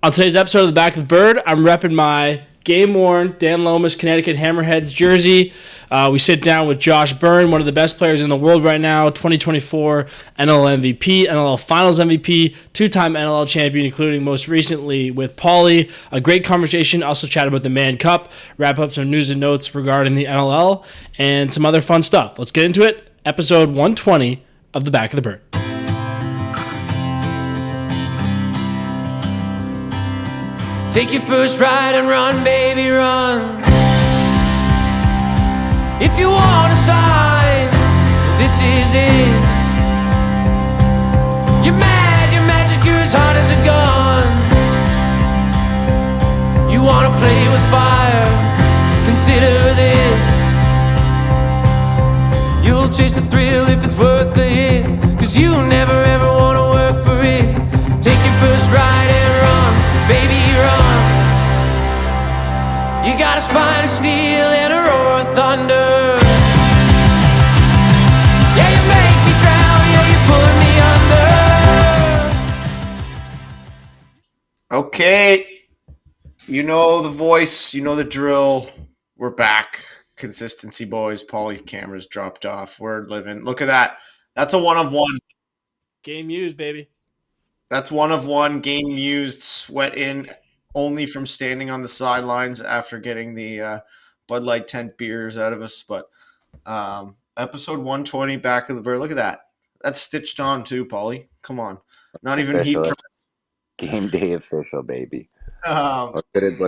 On today's episode of The Back of the Bird, I'm repping my game-worn Dan Lomas Connecticut Hammerheads jersey. We sit down with Josh Byrne, one of the best players in the world right now, 2024 NLL MVP, NLL Finals MVP, two-time NLL champion, including most recently with Paulie. A great conversation. Also chat about the Mann Cup, wrap up some news and notes regarding the NLL, and some other fun stuff. Let's get into it. Episode 120 of The Back of the Bird. Take your first ride and run, baby, run. If you want a sign, this is it. You're mad, you're magic, you're as hot as a gun. You wanna play with fire, consider this. You'll chase the thrill if it's worth the hit, 'cause you never ever wanna work for it. Take your first ride and run, baby, run. You got a spine of steel and a roar of thunder. Yeah, you make me drown, yeah, you're pulling me under. Okay, you know the voice, you know the drill. We're back. Consistency, boys. Paulie's camera's dropped off. We're living. Look at that. That's a one of one. Game used, baby. That's one of one. Game used. Sweat in only from standing on the sidelines after getting the Bud Light tent beers out of us. But episode 120, Back of the Bird. Look at that. That's stitched on too, Paulie. Come on. Not even Official. heat press. Game day official, baby. Um, What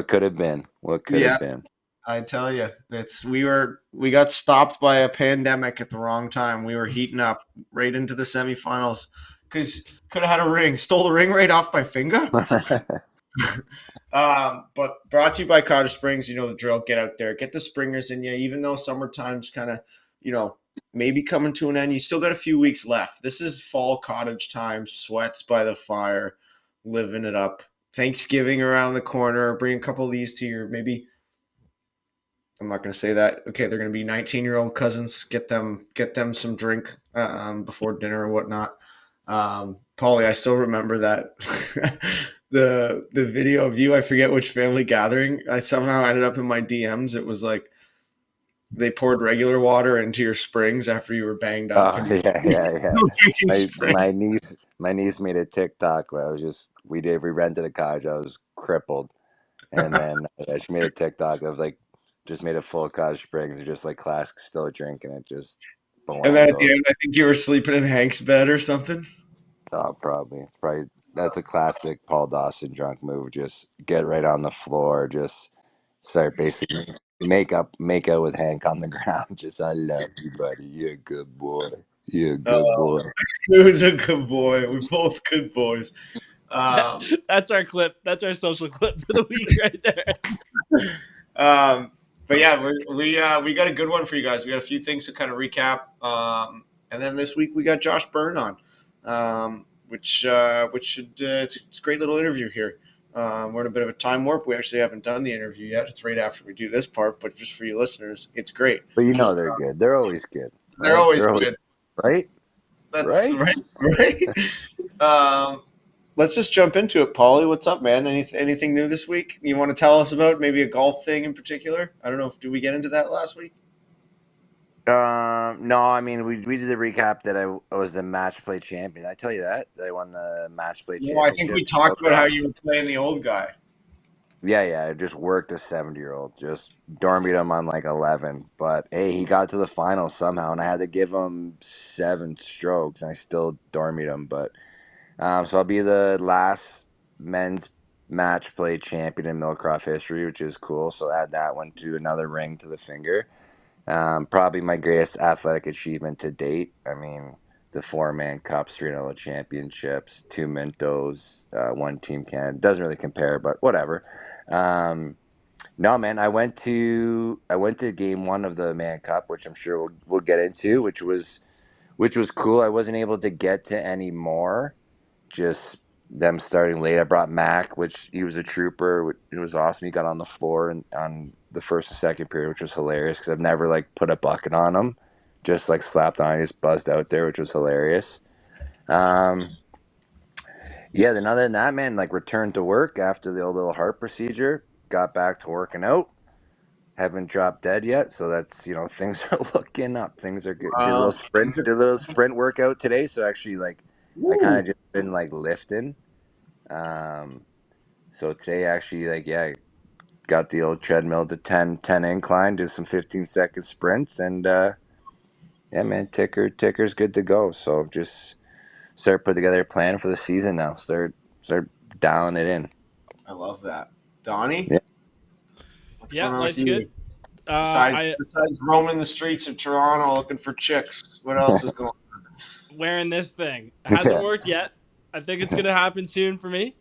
could have been? What could have been? I tell you, we got stopped by a pandemic at the wrong time. We were heating up right into the semifinals because could have had a ring. Stole the ring right off my finger. But brought to you by Cottage Springs. You know the drill. Get out there, get the springers in you. Even though summertime's kind of, maybe coming to an end, you still got a few weeks left. This is fall cottage time. Sweats by the fire, living it up. Thanksgiving around the corner. Bring a couple of these to your maybe. I'm not going to say that. Okay, they're going to be 19-year-old cousins. Get them some drink before dinner or whatnot. Paulie, I still remember that the video of you. I forget which family gathering. I somehow ended up in my DMs. It was like they poured regular water into your springs after you were banged up. Oh, yeah. My niece made a TikTok where we rented a cottage. I was crippled, and then she made a TikTok of just made a full Cottage Springs, just like classic still drinking it, just. And then at the end, I think you were sleeping in Hank's bed or something. Oh, probably. That's a classic Paul Dawson drunk move. Just get right on the floor. Just start basically make out with Hank on the ground. Just, I love you, buddy. You're a good boy. You're a good boy. He was a good boy. We're both good boys. That's our clip. That's our social clip for the week right there. But yeah, we got a good one for you guys. We got a few things to kind of recap. And then this week we got Josh Byrne on, which should it's a great little interview here. We're in a bit of a time warp. We actually haven't done the interview yet. It's right after we do this part, but just for you listeners, it's great. But they're good. They're always good. They're always good. Right? That's right. Let's just jump into it, Paulie. What's up, man? Anything new this week you want to tell us about? Maybe a golf thing in particular? I don't know. Did we get into that last week? No, I mean, we did the recap that I was the match play champion. Did I tell you that I won the match play championship? No, I think we talked about how you were playing the old guy. Yeah, I just worked a 70-year-old, just dormied him on 11. But hey, he got to the finals somehow, and I had to give him 7 strokes, and I still dormied him. But so I'll be the last men's match play champion in Millcroft history, which is cool. So add that one to another ring to the finger. Probably my greatest athletic achievement to date. I mean, the 4 Mann Cups, 3 NLL championships, 2 Mintos, 1 Team Canada. Doesn't really compare, but whatever. No, man, I went to game 1 of the Mann Cup, which I'm sure we'll get into, which was cool. I wasn't able to get to any more. Just them starting late. I brought Mac, which he was a trooper. It was awesome. He got on the floor and on the first and second period, which was hilarious because I've never put a bucket on him. Just slapped on. He just buzzed out there, which was hilarious. Yeah, then other than that, man, like returned to work after the old little heart procedure, got back to working out. Haven't dropped dead yet, so that's things are looking up. Things are good. Did a little sprint workout today, so actually like I kind Woo. of just been like lifting. Um, so today actually like yeah, got the old treadmill to 10 incline, did some 15-second sprints, and yeah, man, ticker's good to go. So just start putting together a plan for the season now. Start dialing it in. I love that. Donnie, Yeah. what's Yeah, going on with life's good. you? Besides I besides roaming the streets of Toronto looking for chicks, what else is going wearing this thing. It hasn't worked yet. I think it's gonna happen soon for me.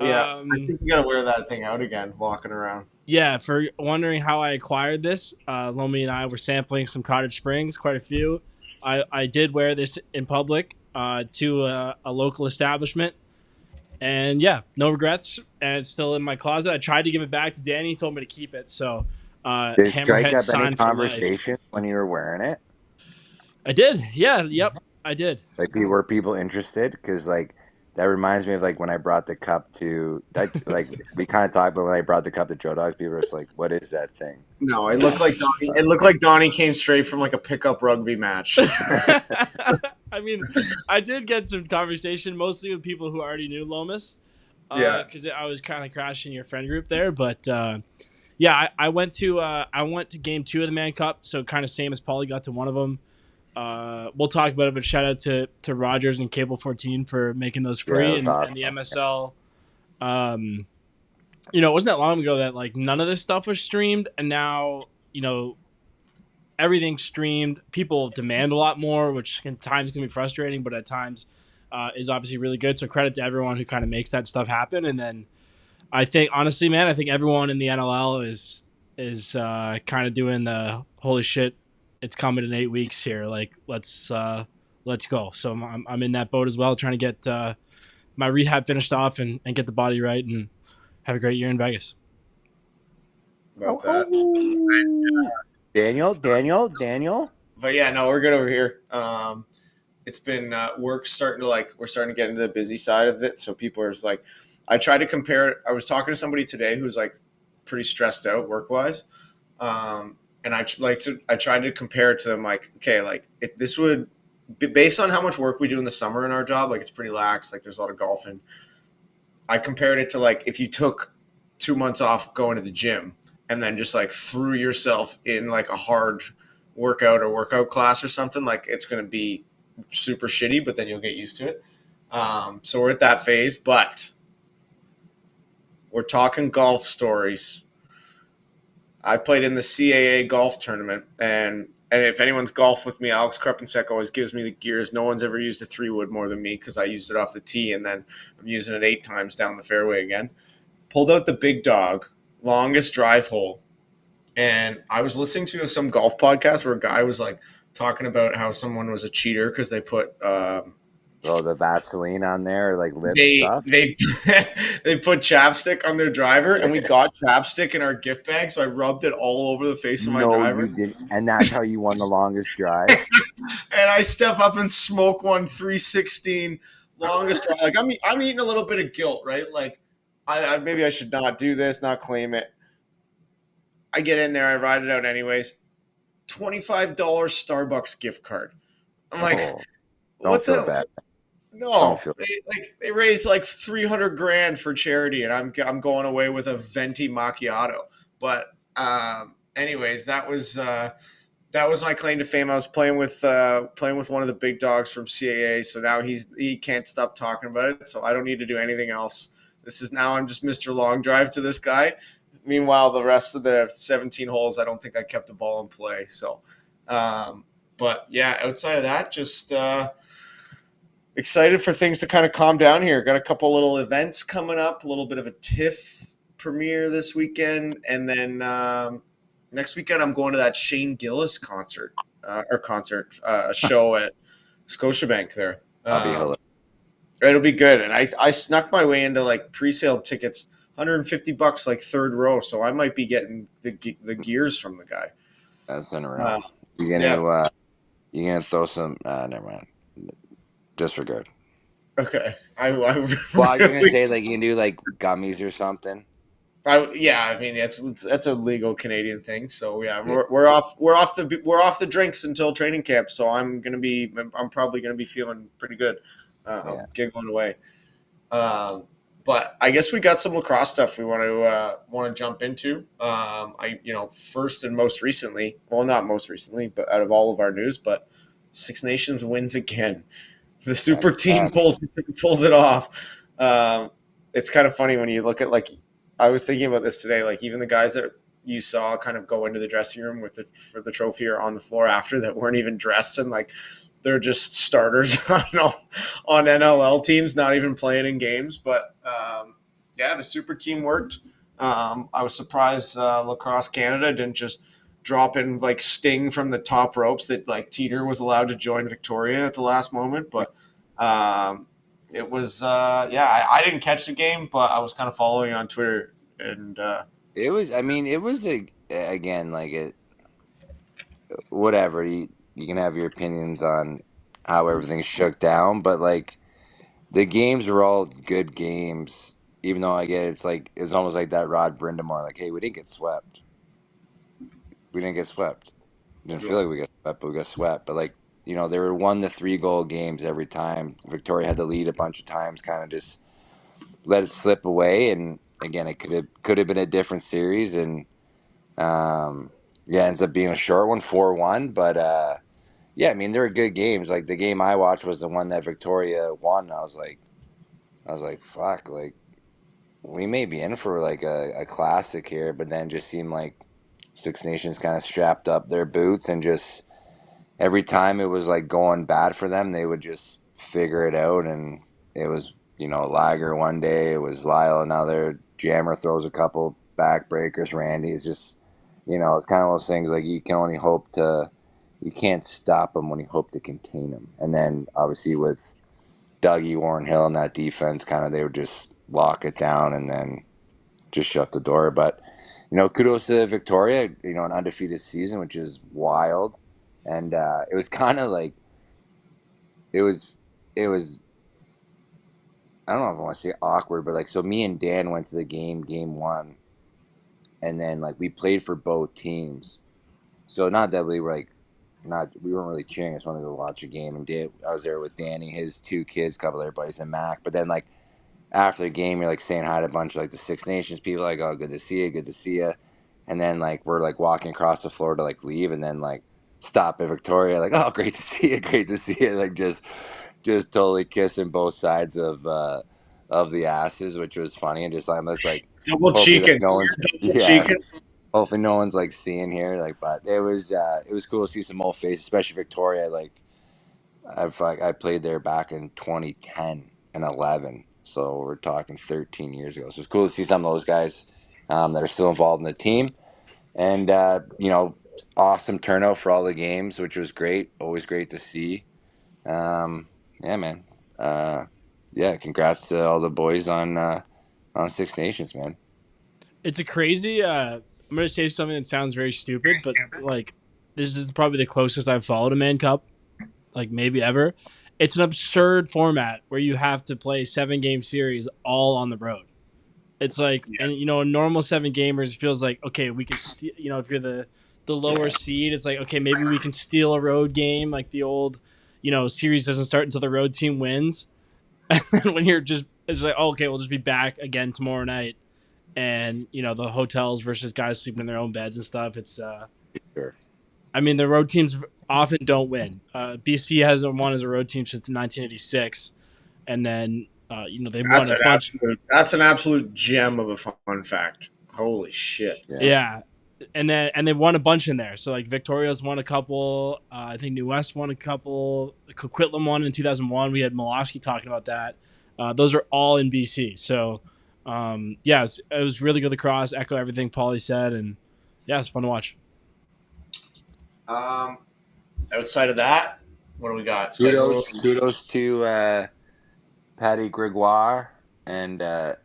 on? Yeah, I Um, think you gotta wear that thing out again, walking around. yeah, for wondering how I acquired this, Lomi and I were sampling some Cottage Springs, quite a few. I did wear this in public to a local establishment, and yeah, no regrets. And it's still in my closet. I tried to give it back to Danny. He told me to keep it. So Did Strike Hammerhead have any signed for life. conversation when you were wearing it? I did. Yeah. Yep. I did. Like, were people interested? Because like that reminds me of like when I brought the cup to that. Like we kind of talked about when I brought the cup to Joe Dogs. People were just like, "What is that thing?" No, it looked like Donnie. It looked like Donnie came straight from like a pickup rugby match. I mean, I did get some conversation, mostly with people who already knew Lomas, Yeah, because I was kind of crashing your friend group there. But yeah, I went to game 2 of the Mann Cup, so kind of same as Paulie got to one of them. We'll talk about it, but shout out to Rogers and Cable 14 for making those Yeah, free, it was and the MSL. It wasn't that long ago that like none of this stuff was streamed, and now everything's streamed. People demand a lot more, which at times can be frustrating, but at times is obviously really good. So credit to everyone who kind of makes that stuff happen. And then I think honestly, man, I think everyone in the NLL is kind of doing the holy shit. It's coming in 8 weeks here. Like let's go. So I'm in that boat as well, trying to get my rehab finished off and get the body right and have a great year in Vegas. about that. Daniel. But yeah, no, we're good over here. It's been work starting to we're starting to get into the busy side of it. So people are just like, I tried to compare it. I was talking to somebody today who's like pretty stressed out work wise, and I tried to compare it to them. Like, okay, like this would be based on how much work we do in the summer in our job. Like it's pretty lax. Like there's a lot of golfing. I compared it to like if you took 2 months off going to the gym and then just like threw yourself in like a hard workout or workout class or something, like it's going to be super shitty, but then you'll get used to it. So we're at that phase, but we're talking golf stories. I played in the CAA golf tournament, and if anyone's golfed with me, Alex Krepensek always gives me the gears. No one's ever used a 3-wood more than me because I used it off the tee, and then I'm using it 8 times down the fairway again. Pulled out the big dog, longest drive hole, and I was listening to some golf podcast where a guy was like talking about how someone was a cheater because they put The Vaseline on there, like lip they stuff. they they put chapstick on their driver, and we got chapstick in our gift bag, so I rubbed it all over the face of my No, driver. you didn't, and that's how you won the longest drive. And I step up and smoke one 316 longest drive. Like I'm eating a little bit of guilt, right? Like I maybe I should not do this, not claim it. I get in there, I ride it out anyways. $25 Starbucks gift card. I'm like, Oh, don't what feel the? bad. Don't No, feel. they raised like 300 grand for charity, and I'm going away with a venti macchiato. But anyways, that was my claim to fame. I was playing with one of the big dogs from CAA, so now he can't stop talking about it. So I don't need to do anything else. This is now I'm just Mr. Long Drive to this guy. Meanwhile, the rest of the 17 holes, I don't think I kept the ball in play. So, but yeah, outside of that, just excited for things to kind of calm down here. Got a couple little events coming up, a little bit of a TIFF premiere this weekend, and then next weekend I'm going to that Shane Gillis concert show at Scotiabank there. I'll be hilarious. It'll be good, and I snuck my way into like pre-sale tickets, $150 like third row, so I might be getting the gears from the guy. That's unreal. You Yeah. gonna throw some? Never mind. Disregard. Okay. Well, I was gonna Really, say like you can do like gummies or something. yeah. I mean, that's a legal Canadian thing. So yeah, Yeah, we're off the drinks until training camp. So I'm probably gonna be feeling pretty good, yeah. giggling away. Um, but I guess we got some lacrosse stuff we want to jump into. First and most recently, well, not most recently, but out of all of our news, but Six Nations wins again. The super That's team bad. pulls it off. It's kind of funny when you look at, like, I was thinking about this today. Like, even the guys that you saw kind of go into the dressing room for the trophy or on the floor after, that weren't even dressed, and like they're just starters on NLL teams, not even playing in games. But yeah, the super team worked. I was surprised Lacrosse Canada didn't just drop in like Sting from the top ropes, that like Teeter was allowed to join Victoria at the last moment. But it was I didn't catch the game, but I was kind of following on Twitter, and It was. I mean, it was again like it. Whatever you can have your opinions on how everything shook down, but like the games were all good games. Even though I get it's almost like that Rod Brindamore, like, hey, we didn't get swept. We didn't get swept. Didn't feel yeah. like we got swept, but we got swept. But like they were 1 to 3 goal games every time. Victoria had the lead a bunch of times, kind of just let it slip away. And again, it could have been a different series, and yeah, it ends up being a short one, 4-1. But yeah, I mean, they were good games. Like the game I watched was the one that Victoria won. I was like, fuck, like we may be in for like a classic here, but then just seemed like Six Nations kind of strapped up their boots and just every time it was like going bad for them, they would just figure it out. And it was, Lager one day, it was Lyle another, Jammer throws a couple backbreakers, Randy. It's just, it's kind of those things like you can't stop them when you hope to contain them. And then obviously with Dougie, Warren Hill, and that defense, kind of they would just lock it down and then just shut the door. But kudos to Victoria. An undefeated season, which is wild, and it was kind of like it was it was. I don't know if I want to say awkward, but like so, me and Dan went to the game one, and then like we played for both teams. So not that we were like not we weren't really cheering. I just wanted to go watch a game, and I was there with Danny, his 2 kids, a couple of their buddies, and Mac. But then like after the game, you're like saying hi to a bunch of like the Six Nations people, like, oh, good to see you, good to see you. And then like we're like walking across the floor to like leave, and then like stop at Victoria, like, oh, great to see you, great to see you, like just totally kissing both sides of the asses, which was funny, and just I'm just like, Double hopefully that cheeking, no one's double yeah, cheeking. hopefully no one's like seeing here, like, but it was cool to see some old faces, especially Victoria, like. I played there back in 2010 and 11, so we're talking 13 years ago. So it's cool to see some of those guys that are still involved in the team, and awesome turnout for all the games, which was great. Always great to see. Yeah, man. Yeah, congrats to all the boys on Six Nations, man. It's a crazy. I'm gonna say something that sounds very stupid, but like this is probably the closest I've followed a Man Cup, like maybe ever. It's an absurd format where you have to play 7 game series all on the road. It's like, Yeah, and a normal 7 gamers feels like, okay, we can steal. If you're the lower seed, it's like, okay, maybe we can steal a road game, like the old, series doesn't start until the road team wins. And then when you're just, it's like, oh, okay, we'll just be back again tomorrow night, and the hotels versus guys sleeping in their own beds and stuff. It's, Sure. I mean, the road teams often don't win. BC hasn't won as a road team since 1986, and then they've won a bunch. that's an absolute gem of a fun fact. Holy shit! Yeah. Yeah, and they won a bunch in there. So like Victoria's won a couple. I think New West won a couple. Coquitlam won in 2001. We had Malosky talking about that. Those are all in BC. So yeah, it was really good lacrosse. Echo everything Paulie said, and yeah, it's fun to watch. Um, Outside of that, what do we got? Schedule. Kudos to Patty Gregoire, and the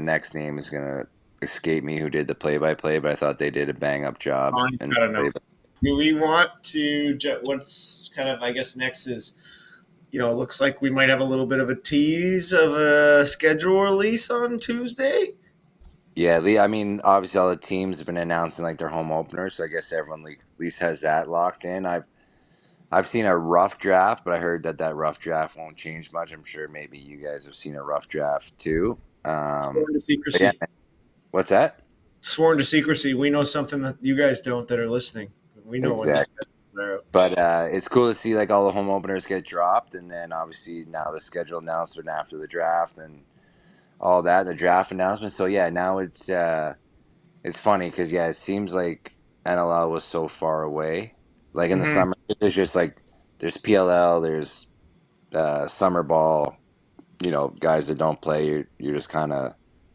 next name is gonna escape me who did the play-by-play, but I thought they did a bang-up job. Sean's And got a play note. Do we want to? What's kind of, I guess, next is, it looks like we might have a little bit of a tease of a schedule release on Tuesday. Yeah, I mean, obviously all the teams have been announcing like their home openers, so I guess everyone at least has that locked in. I've seen a rough draft, but I heard that rough draft won't change much. I'm sure maybe you guys have seen a rough draft too. Sworn to But yeah, secrecy. what's that? Sworn to secrecy. We know something that you guys don't that are listening. We know what the Exactly. schedules are. But it's cool to see like all the home openers get dropped, and then obviously now the schedule announcement after the draft and all that, the draft announcement. So yeah, now it's funny because yeah, it seems like NLL was so far away. Like in the Mm-hmm. summer, it's just like there's PLL, there's summer ball. Guys that don't play, you're just kind of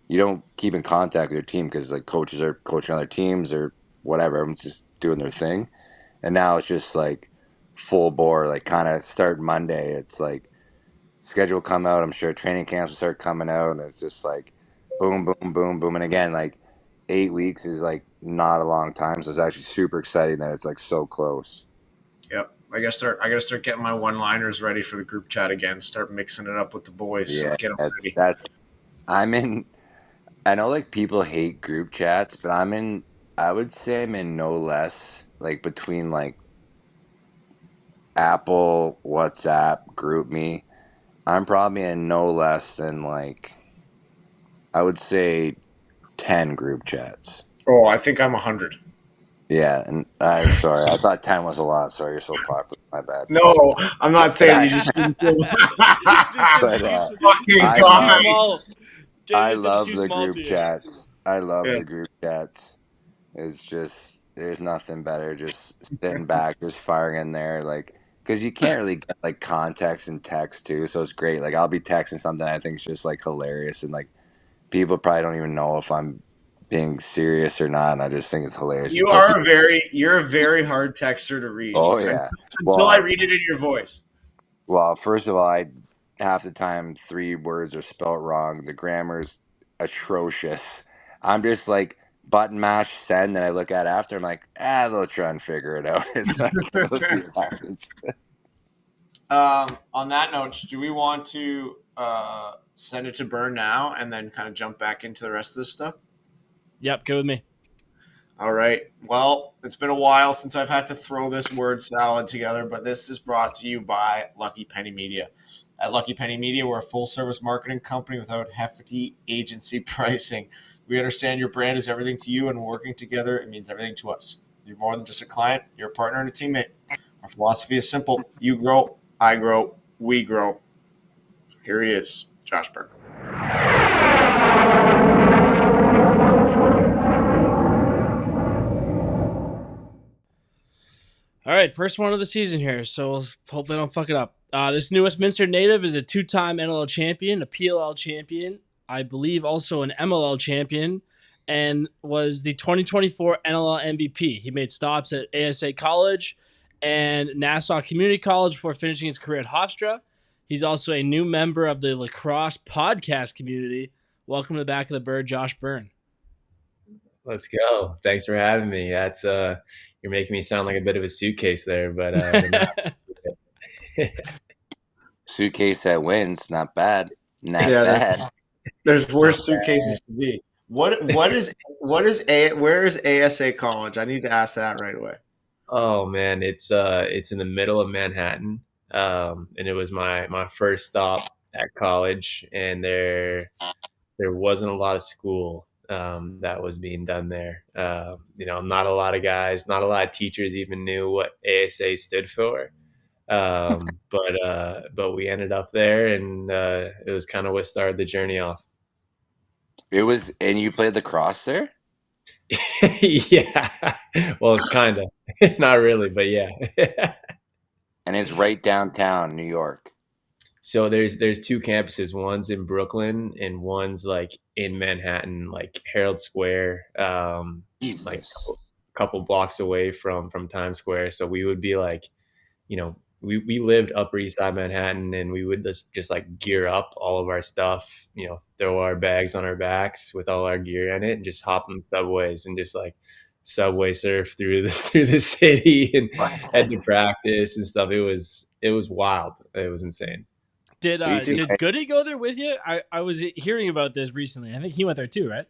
you don't keep in contact with your team because like coaches are coaching other teams or whatever. Everyone's just doing their thing, and now it's just like full bore. Like kind of start Monday. It's like schedule come out. I'm sure training camps will start coming out, and it's just like boom, boom, boom, boom, and again like 8 weeks is like not a long time, so it's actually super exciting that it's like so close. Yep. I gotta start getting my one-liners ready for the group chat again. Start mixing it up with the boys. Yeah, Get them that's ready. that's I'm in. I know like people hate group chats, but I would say I'm in no less like between like Apple, WhatsApp, GroupMe. I'm probably in no less than like I would say 10 group chats. Oh, I think I'm 100. Yeah, and I'm sorry. I thought 10 was a lot. Sorry, you're so popular. My bad. No, I'm not But saying you just didn't feel. Just did but it too small. Fucking I Just too love God. small. I Danny just did it love too the small to group you. chats. I love Yeah. the group chats. It's just there's nothing better. Just sitting back, just firing in there, like because you can't really get like context in text too. So it's great. Like I'll be texting something I think is just like hilarious, and like people probably don't even know if I'm being serious or not. And I just think it's hilarious. You put people. You're a very hard texter to read Oh yeah. until I Well, read it in your voice. first of all, I half the time 3 words are spelled wrong. The grammar's atrocious. I'm just like button mash send, and I look at it after. I'm like, they'll try and figure it out. It's like we'll see what happens. On that note, do we want to send it to Burn now and then kind of jump back into the rest of this stuff? Yep, go with me. All right. Well, it's been a while since I've had to throw this word salad together, but this is brought to you by Lucky Penny Media. At Lucky Penny Media, we're a full-service marketing company without hefty agency pricing. We understand your brand is everything to you, and working together, it means everything to us. You're more than just a client. You're a partner and a teammate. Our philosophy is simple. You grow, I grow, we grow. Here he is, Josh Byrne. All right, first one of the season here, so hopefully I don't fuck it up. This new Westminster native is a two-time NLL champion, a PLL champion, I believe also an MLL champion, and was the 2024 NLL MVP. He made stops at ASA College and Nassau Community College before finishing his career at Hofstra. He's also a new member of the lacrosse podcast community. Welcome to the Back of the Bird, Josh Byrne. Let's go. Thanks for having me. That's you're making me sound like a bit of a suitcase there, but Suitcase that wins, not bad. Not bad. There's worse suitcases to be. Where is ASA College? I need to ask that right away. Oh man, it's in the middle of Manhattan, and it was my first stop at college, and there wasn't a lot of school that was being done there. Not a lot of guys, not a lot of teachers even knew what ASA stood for. But we ended up there, and it was kind of what started the journey off. It was, and you played lacrosse there? Yeah. Well, it's kind of not really, but yeah. And it's right downtown New York. So there's 2 campuses. One's in Brooklyn and one's like in Manhattan, like Herald Square, like a couple blocks away from Times Square. So we would be like, we lived Upper East Side Manhattan, and we would just like gear up all of our stuff, throw our bags on our backs with all our gear in it, and just hop on the subways and just like subway surf through the city and head to practice and stuff. It was wild. It was insane. Did Me too. did Goody go there with you? I was hearing about this recently. I think he went there too, right?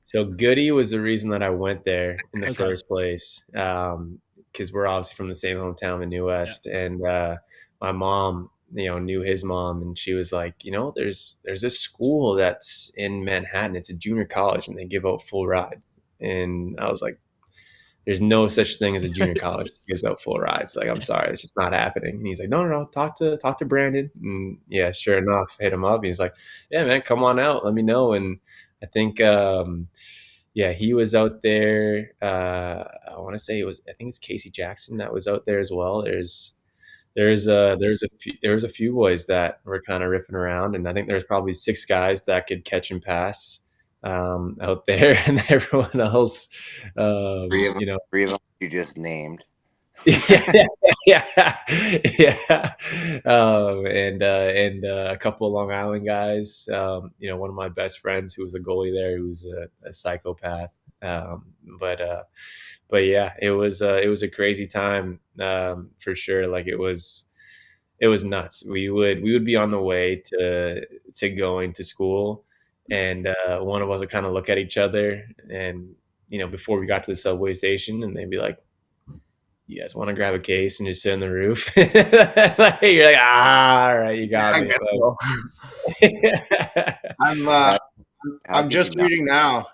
So Goody was the reason that I went there in the Okay. first place, because we're obviously from the same hometown in New West, and my mom, knew his mom, and she was like, there's this school that's in Manhattan. It's a junior college, and they give out full rides. And I was like, there's no such thing as a junior college that gives out full rides. Like, I'm sorry, it's just not happening. And he's like, no, talk to Brandon. And yeah, sure enough, hit him up. He's like, yeah, man, come on out, let me know. And I think, yeah, he was out there. I want to say I think it's Casey Jackson that was out there as well. There was a few boys that were kind of ripping around, and I think there's probably 6 guys that could catch and pass out there, and everyone else, Three of them, you know, you just named. yeah, yeah. And a couple of Long Island guys. One of my best friends who was a goalie there, who's a psychopath. Um, but uh, but yeah, it was a crazy time, for sure. Like, it was nuts. We would be on the way to going to school, and one of us would kind of look at each other, and before we got to the subway station, and they'd be like, you guys want to grab a case and just sit on the roof? Like, you're like, all right, you got I me. guess so. I'm just reading now.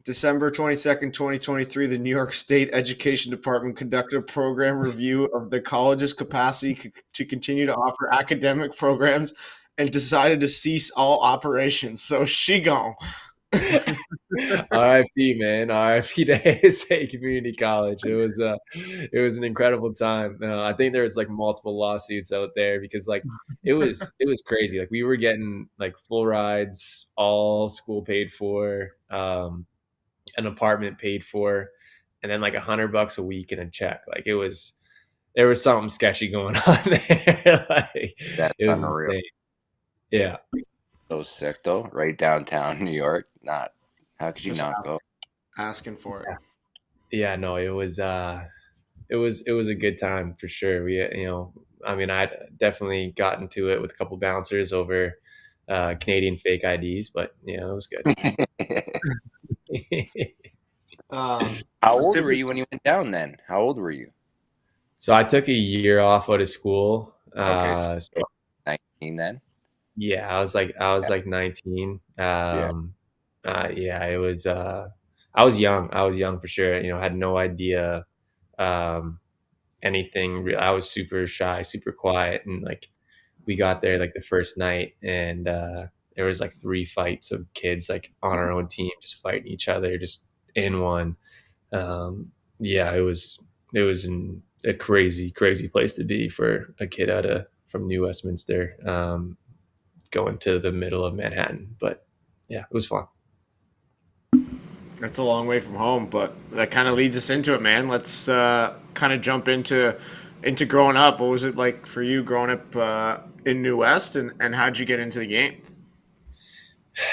December 22nd, 2023, the New York State Education Department conducted a program review of the college's capacity to continue to offer academic programs and decided to cease all operations. So she gone. RIP, man. RIP to ASA Community College. It was an incredible time. I think there was like multiple lawsuits out there because like it was crazy. Like, we were getting like full rides, all school paid for, an apartment paid for, and then like $100 a week in a check. Like, there was something sketchy going on there. Like, That's it was unreal. insane. Yeah. So sick though, right downtown New York. Not how could you Just not go? asking for it. Yeah, no, it was a good time for sure. I mean, I'd definitely gotten to it with a couple bouncers over Canadian fake IDs, but it was good. Um, How old were you when you went down then? How old were you? So I took a year off out of school. Okay, So 19 then? yeah, I was like 19. Yeah. Yeah, it was. I was young. I was young for sure. Had no idea um, anything. I was super shy, super quiet, and like, we got there like the first night, and there was like 3 fights of kids like on our own team just fighting each other just in one. Yeah, it was a crazy place to be for a kid from New Westminster, going to the middle of Manhattan. But yeah, it was fun. That's a long way from home, but that kind of leads us into it, man. Let's kind of jump into growing up. What was it like for you growing up in New West, and how'd you get into the game?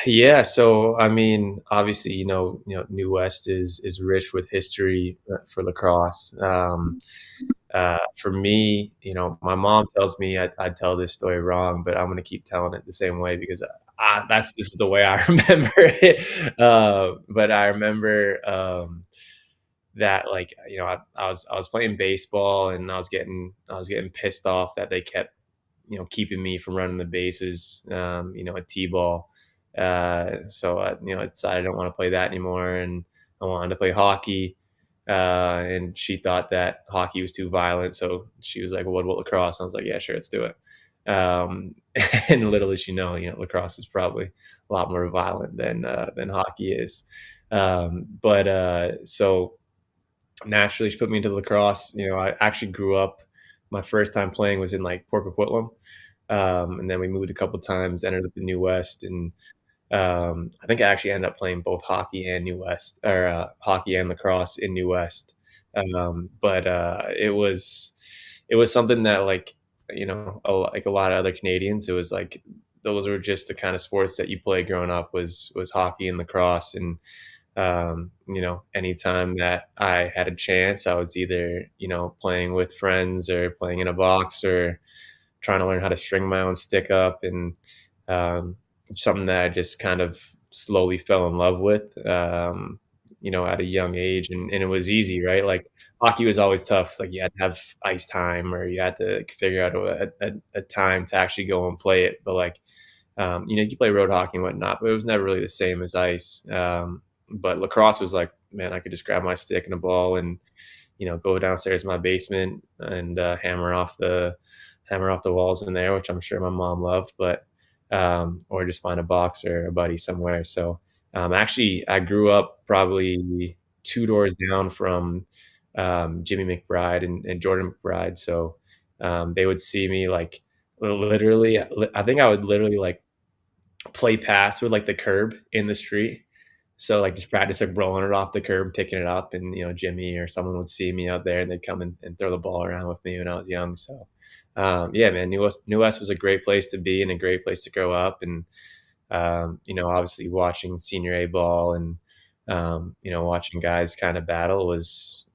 Yeah, so I mean, obviously, New West is rich with history for lacrosse. For me, my mom tells me I'd tell this story wrong, but I'm gonna keep telling it the same way because this is the way I remember it. But I remember that, like, I was playing baseball, and I was getting pissed off that they kept keeping me from running the bases, at T-ball. So I decided I don't want to play that anymore, and I wanted to play hockey. And she thought that hockey was too violent, so she was like, "Well, what about lacrosse?" And I was like, "Yeah, sure, let's do it." And little did she know, lacrosse is probably a lot more violent than hockey is. But so naturally, she put me into lacrosse. I actually grew up. My first time playing was in like Port Coquitlam, and then we moved a couple times, ended up in New West, and I think I actually ended up playing both hockey and New West, or hockey and lacrosse in New West. But it was something that, like, like a lot of other Canadians, it was like those were just the kind of sports that you play growing up, was hockey and lacrosse. And Anytime that I had a chance, I was either, playing with friends or playing in a box or trying to learn how to string my own stick up, and um, something that I just kind of slowly fell in love with, at a young age. And it was easy, right? Like hockey was always tough. It's like you had to have ice time, or you had to figure out a time to actually go and play it. But like, you play road hockey and whatnot, but it was never really the same as ice. But lacrosse was like, man, I could just grab my stick and a ball and go downstairs to my basement and hammer off the walls in there, which I'm sure my mom loved, but or just find a box or a buddy somewhere. So actually, I grew up probably two doors down from Jimmy McBride and Jordan McBride. So they would see me like literally. I think I would literally like play pass with like the curb in the street. So like just practice like rolling it off the curb, picking it up, and Jimmy or someone would see me out there and they'd come and throw the ball around with me when I was young. So yeah, man, New West was a great place to be and a great place to grow up. And obviously watching senior A ball and watching guys kind of battle was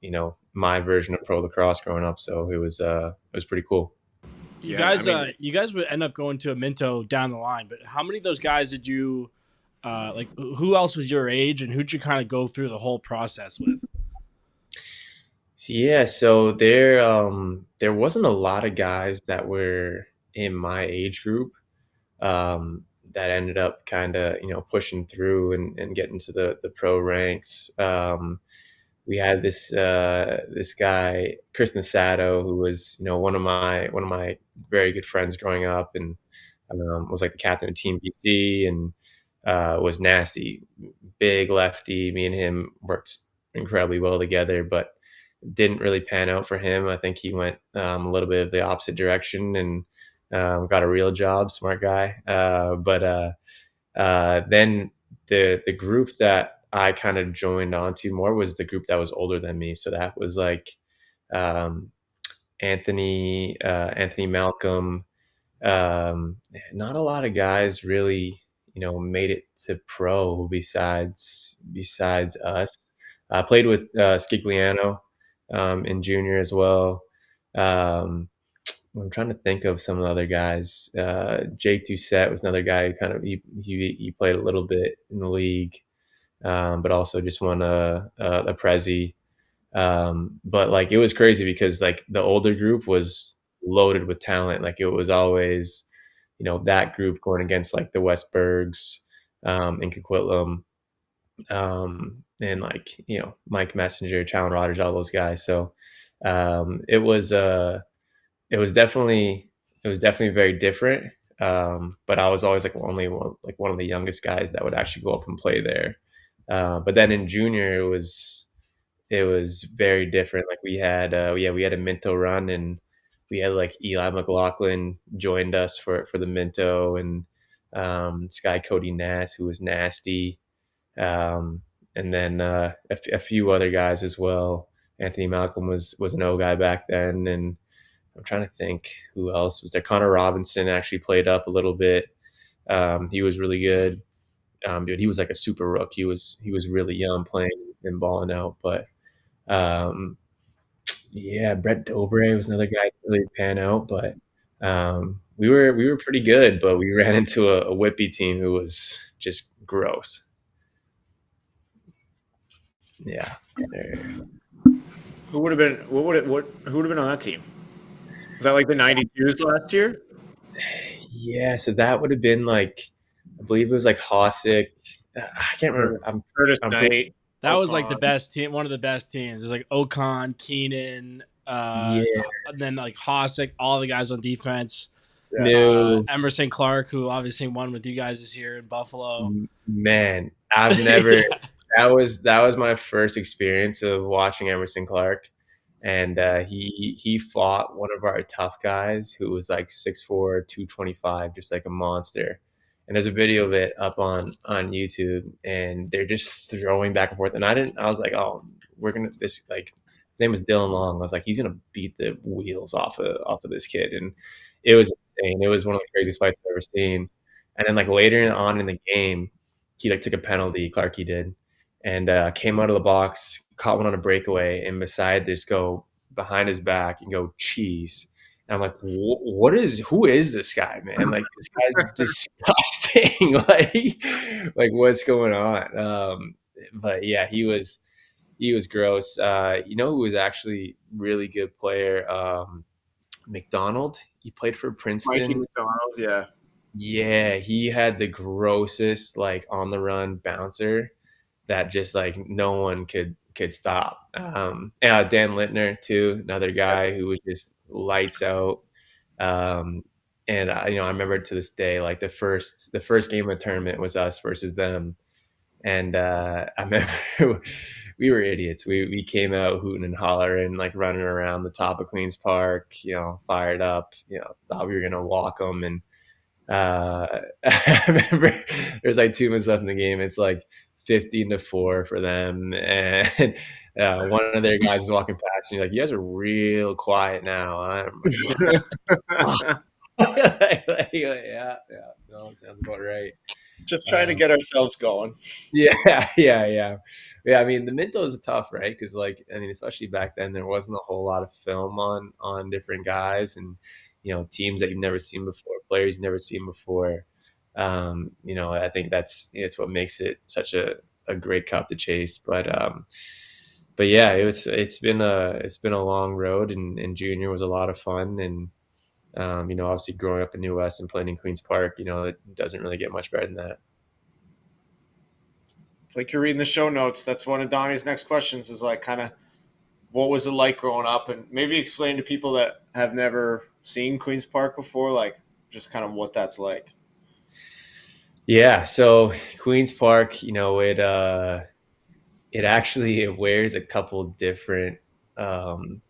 my version of pro lacrosse growing up. So it was pretty cool. You guys would end up going to a Minto down the line, but how many of those guys did you like? Who else was your age, and who'd you kind of go through the whole process with? Yeah, so there wasn't a lot of guys that were in my age group that ended up kind of pushing through and getting to the pro ranks. We had this guy Chris Nasato, who was one of my very good friends growing up, and was like the captain of Team BC, and was nasty, big lefty. Me and him worked incredibly well together, but didn't really pan out for him. I think he went a little bit of the opposite direction and got a real job. Smart guy. But then the group that I kind of joined onto more was the group that was older than me. So that was like um, Anthony Malcolm. Not a lot of guys really, made it to pro besides us. I played with Scigliano in junior as well. Um, I'm trying to think of some of the other guys. Jake Doucette was another guy who kind of he played a little bit in the league, but also just won a Prezi. But like it was crazy because like the older group was loaded with talent. Like it was always, that group going against like the Westbergs, and Coquitlam, and like, Mike Messenger, Challen Rogers, all those guys. So it was definitely very different. But I was always like only one of the youngest guys that would actually go up and play there. But then in junior, it was very different. Like we had a Minto run, and we had like Eli McLaughlin joined us for the Minto, and this guy Cody Nass, who was nasty, and then a few other guys as well. Anthony Malcolm was an O guy back then, and I'm trying to think who else was there. Connor Robinson actually played up a little bit. He was really good. But he was like a super rook. He was really young playing and balling out. But yeah, Brett Dobre was another guy that really pan out. But we were pretty good, but we ran into a Whippy team who was just gross. Yeah. Who would have been? Who would have been on that team? Was that like the '92s last year? Yeah, so that would have been like, I believe it was like Hosick. I can't remember. Curtis I'm Knight. That was like the Ocon. best team, one of the best teams. There's like Ocon, Keenan, Yeah. and then like Hosick, all the guys on defense. No, Emerson Clark, who obviously won with you guys this year in Buffalo. man, I've never. Yeah. That was my first experience of watching Emerson Clark, and he fought one of our tough guys who was like 6'4", 225, just like a monster. And there's a video of it up on YouTube, and they're just throwing back and forth. And I was like, oh, we're gonna this like his name was Dylan Long. I was like, he's gonna beat the wheels off of this kid, and it was insane. It was one of the craziest fights I've ever seen. And then like later on in the game, he like took a penalty, Clarkey did, and came out of the box, caught one on a breakaway, and decided to just go behind his back and go cheese. And I'm like, who is this guy, man? Like, this guy's disgusting. like what's going on? But yeah, he was gross. Who was actually really good player? McDonald. He played for Mikey Princeton. McDonald's, yeah. Yeah, he had the grossest like on the run bouncer that just like no one could stop. Yeah, Dan Littner too, another guy who was just lights out. Um, and I remember to this day, like the first game of the tournament was us versus them, and I remember we were idiots. We came out hooting and hollering, like running around the top of Queens Park, fired up, thought we were gonna walk them, and I remember there's like 2 minutes left in the game. It's like 15-4 for them, and one of their guys is walking past, and you're like, "You guys are real quiet now." I'm like, yeah, no, sounds about right. Just trying to get ourselves going. Yeah, yeah. I mean, the Minto is tough, right? Because, like, I mean, especially back then, there wasn't a whole lot of film on different guys, and teams that you've never seen before, players you've never seen before. I think it's what makes it such a great cup to chase. But yeah, it's been a long road, and junior was a lot of fun, and obviously growing up in New West and playing in Queens Park, it doesn't really get much better than that. It's like you're reading the show notes. That's one of Donnie's next questions is like kind of what was it like growing up, and maybe explain to people that have never seen Queens Park before, like just kind of what that's like. Yeah, so Queens Park, it wears a couple different um,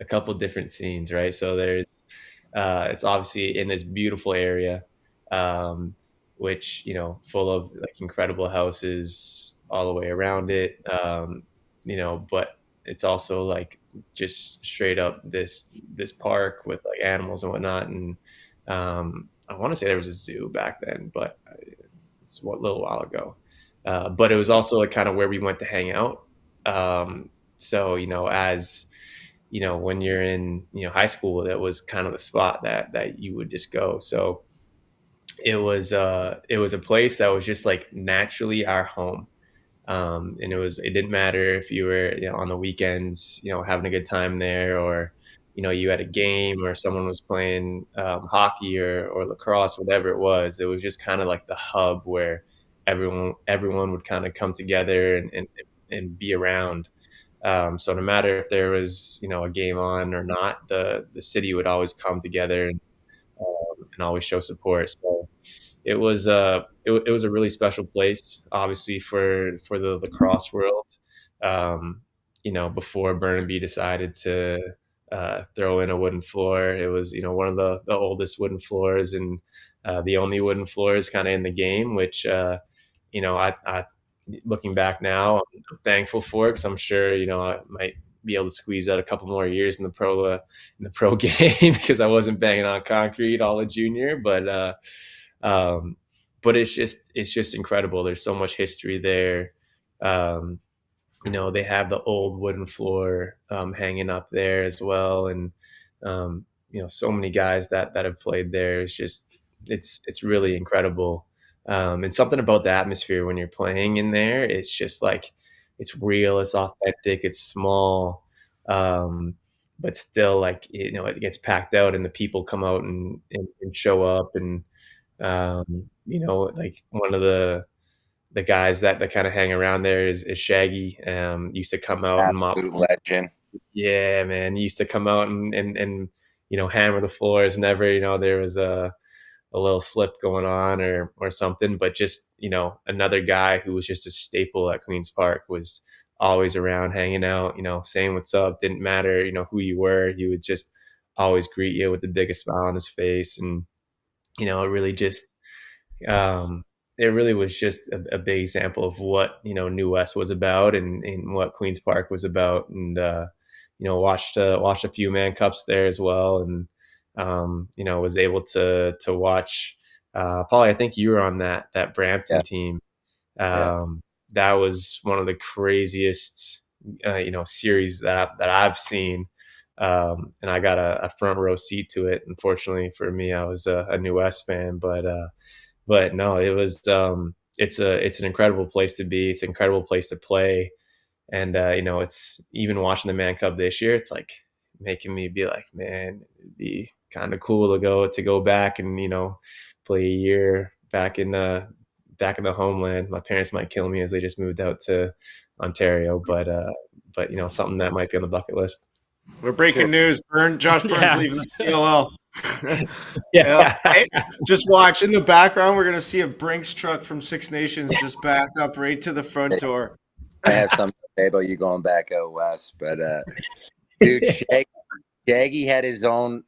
a couple different scenes, right? So it's obviously in this beautiful area, um, which full of like incredible houses all the way around it, but it's also like just straight up this park with like animals and whatnot, and I want to say there was a zoo back then, but it's a little while ago. But it was also like kind of where we went to hang out. So as when you're in high school, that was kind of the spot that you would just go. So it was a place that was just like naturally our home. And it didn't matter if you were on the weekends having a good time there, or you had a game, or someone was playing hockey or lacrosse, whatever it was. It was just kind of like the hub where everyone would kind of come together and be around. So no matter if there was a game on or not, the city would always come together and always show support. So it was a really special place, obviously for the lacrosse world. Before Burnaby decided to throw in a wooden floor, it was one of the oldest wooden floors, and the only wooden floors kind of in the game, which I looking back now, I'm thankful for it, because I'm sure I might be able to squeeze out a couple more years in the pro game because I wasn't banging on concrete all of junior, but it's just incredible. There's so much history there. Um, they have the old wooden floor hanging up there as well, and so many guys that have played there. It's really incredible. And something about the atmosphere when you're playing in there, it's just like it's real, it's authentic, it's small, but still like it gets packed out, and the people come out and show up, and like one of the guys that kind of hang around there is Shaggy. Used to come out and mop. Absolute legend. Yeah, man, he used to come out and hammer the floors whenever there was a little slip going on or something. But just another guy who was just a staple at Queens Park, was always around hanging out, saying what's up. Didn't matter who you were, he would just always greet you with the biggest smile on his face. And it really just um, it really was just a big example of what New West was about, and what Queens Park was about. And watched a few Mann Cups there as well, and was able to watch. Paulie, I think you were on that Brampton Yeah. team. Yeah. that was one of the craziest series that I've seen. And I got a front row seat to it. Unfortunately for me, I was a New West fan, but no, it was it's an incredible place to be. It's an incredible place to play. And it's even watching the Mann Cup this year, it's like making me be like, man, it'd be kind of cool to go back and play a year back in the homeland. My parents might kill me as they just moved out to Ontario, but something that might be on the bucket list. We're breaking news. Josh Byrne's Yeah. leaving the PLL. Yeah. Hey, just watch in the background. We're gonna see a Brinks truck from Six Nations just back up right to the front door. I have something to say about you going back out west, but dude, Shaggy had his own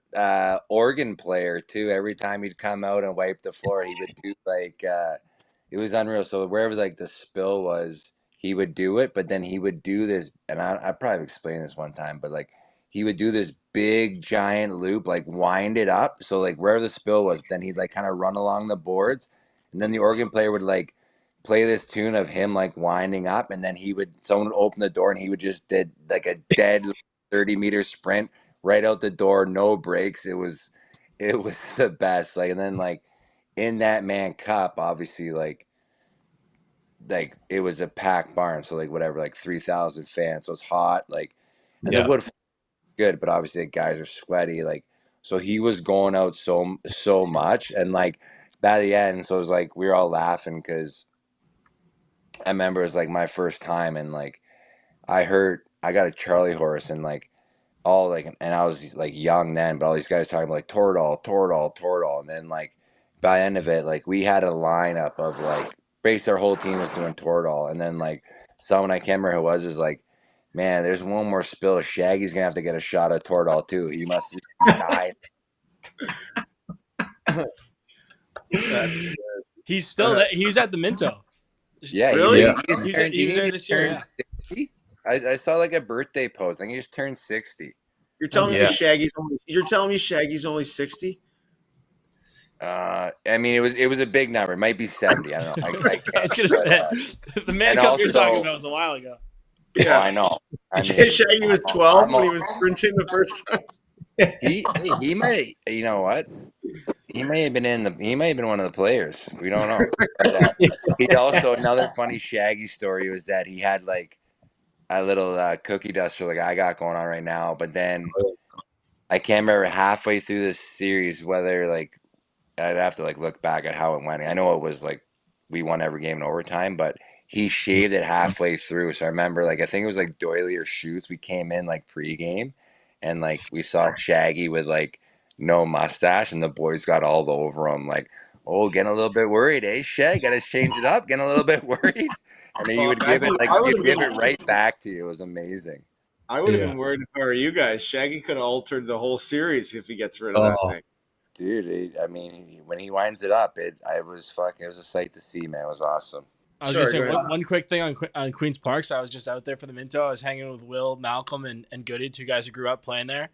organ player too. Every time he'd come out and wipe the floor, he would do like it was unreal. So wherever like the spill was, he would do it, but then he would do this, and I probably explained this one time, but like he would do this big giant loop, like wind it up. So like wherever the spill was, then he'd like kind of run along the boards, and then the organ player would like play this tune of him like winding up, and then someone would open the door and he would just did like a dead 30-meter sprint right out the door, no brakes. It was the best. Like, and then like in that Mann Cup, obviously like it was a packed barn, so like whatever, like 3,000 fans. So it's hot, like, and the Yeah. wood good, but obviously the guys are sweaty, like, so he was going out so much, and like by the end, so it was like we were all laughing because I remember it was like my first time, and like I got a Charlie horse, and like all like, and I was like young then, but all these guys talking about like Toradol, Toradol, Toradol, and then like by the end of it, like we had a lineup of like basically our whole team was doing Toradol, and then like someone I can't remember who it was is like, man, there's one more spill. Shaggy's gonna have to get a shot of Toradol too. He must just die. That's He's still there. He was at the Minto. Yeah, Really? Yeah. He was there this year. Yeah. 60? I saw like a birthday post. I think he just turned 60. You're telling Yeah. me Shaggy's only 60? I mean, it was a big number. It might be 70. I don't know. I can't. I was gonna say the Mann and Cup you're also- talking about was a while ago. Yeah, I know. I mean, Shaggy was 12 when he was sprinting the first time. he might. You know what? He may have been one of the players. We don't know. But, he also, another funny Shaggy story was that he had like a little cookie duster like I got going on right now. But then I can't remember halfway through this series whether like I'd have to like look back at how it went. I know it was like we won every game in overtime, but he shaved it halfway through. So I remember like I think it was like Doily or Shoots. We came in like pregame, and like we saw Shaggy with like no mustache, and the boys got all over him like, "Oh, getting a little bit worried, eh, Shag? Got to change it up. Getting a little bit worried." And then he would give it like he'd give it right back to you. It was amazing. I would have Yeah. been worried if I were you guys. Shaggy could have altered the whole series if he gets rid of that thing. Dude, I mean, when he winds it up, it was a sight to see, man. It was awesome. I was Sorry, gonna go say ahead. one quick thing on Queens Park. So I was just out there for the Minto. I was hanging with Will, Malcolm, and Goody, two guys who grew up playing there.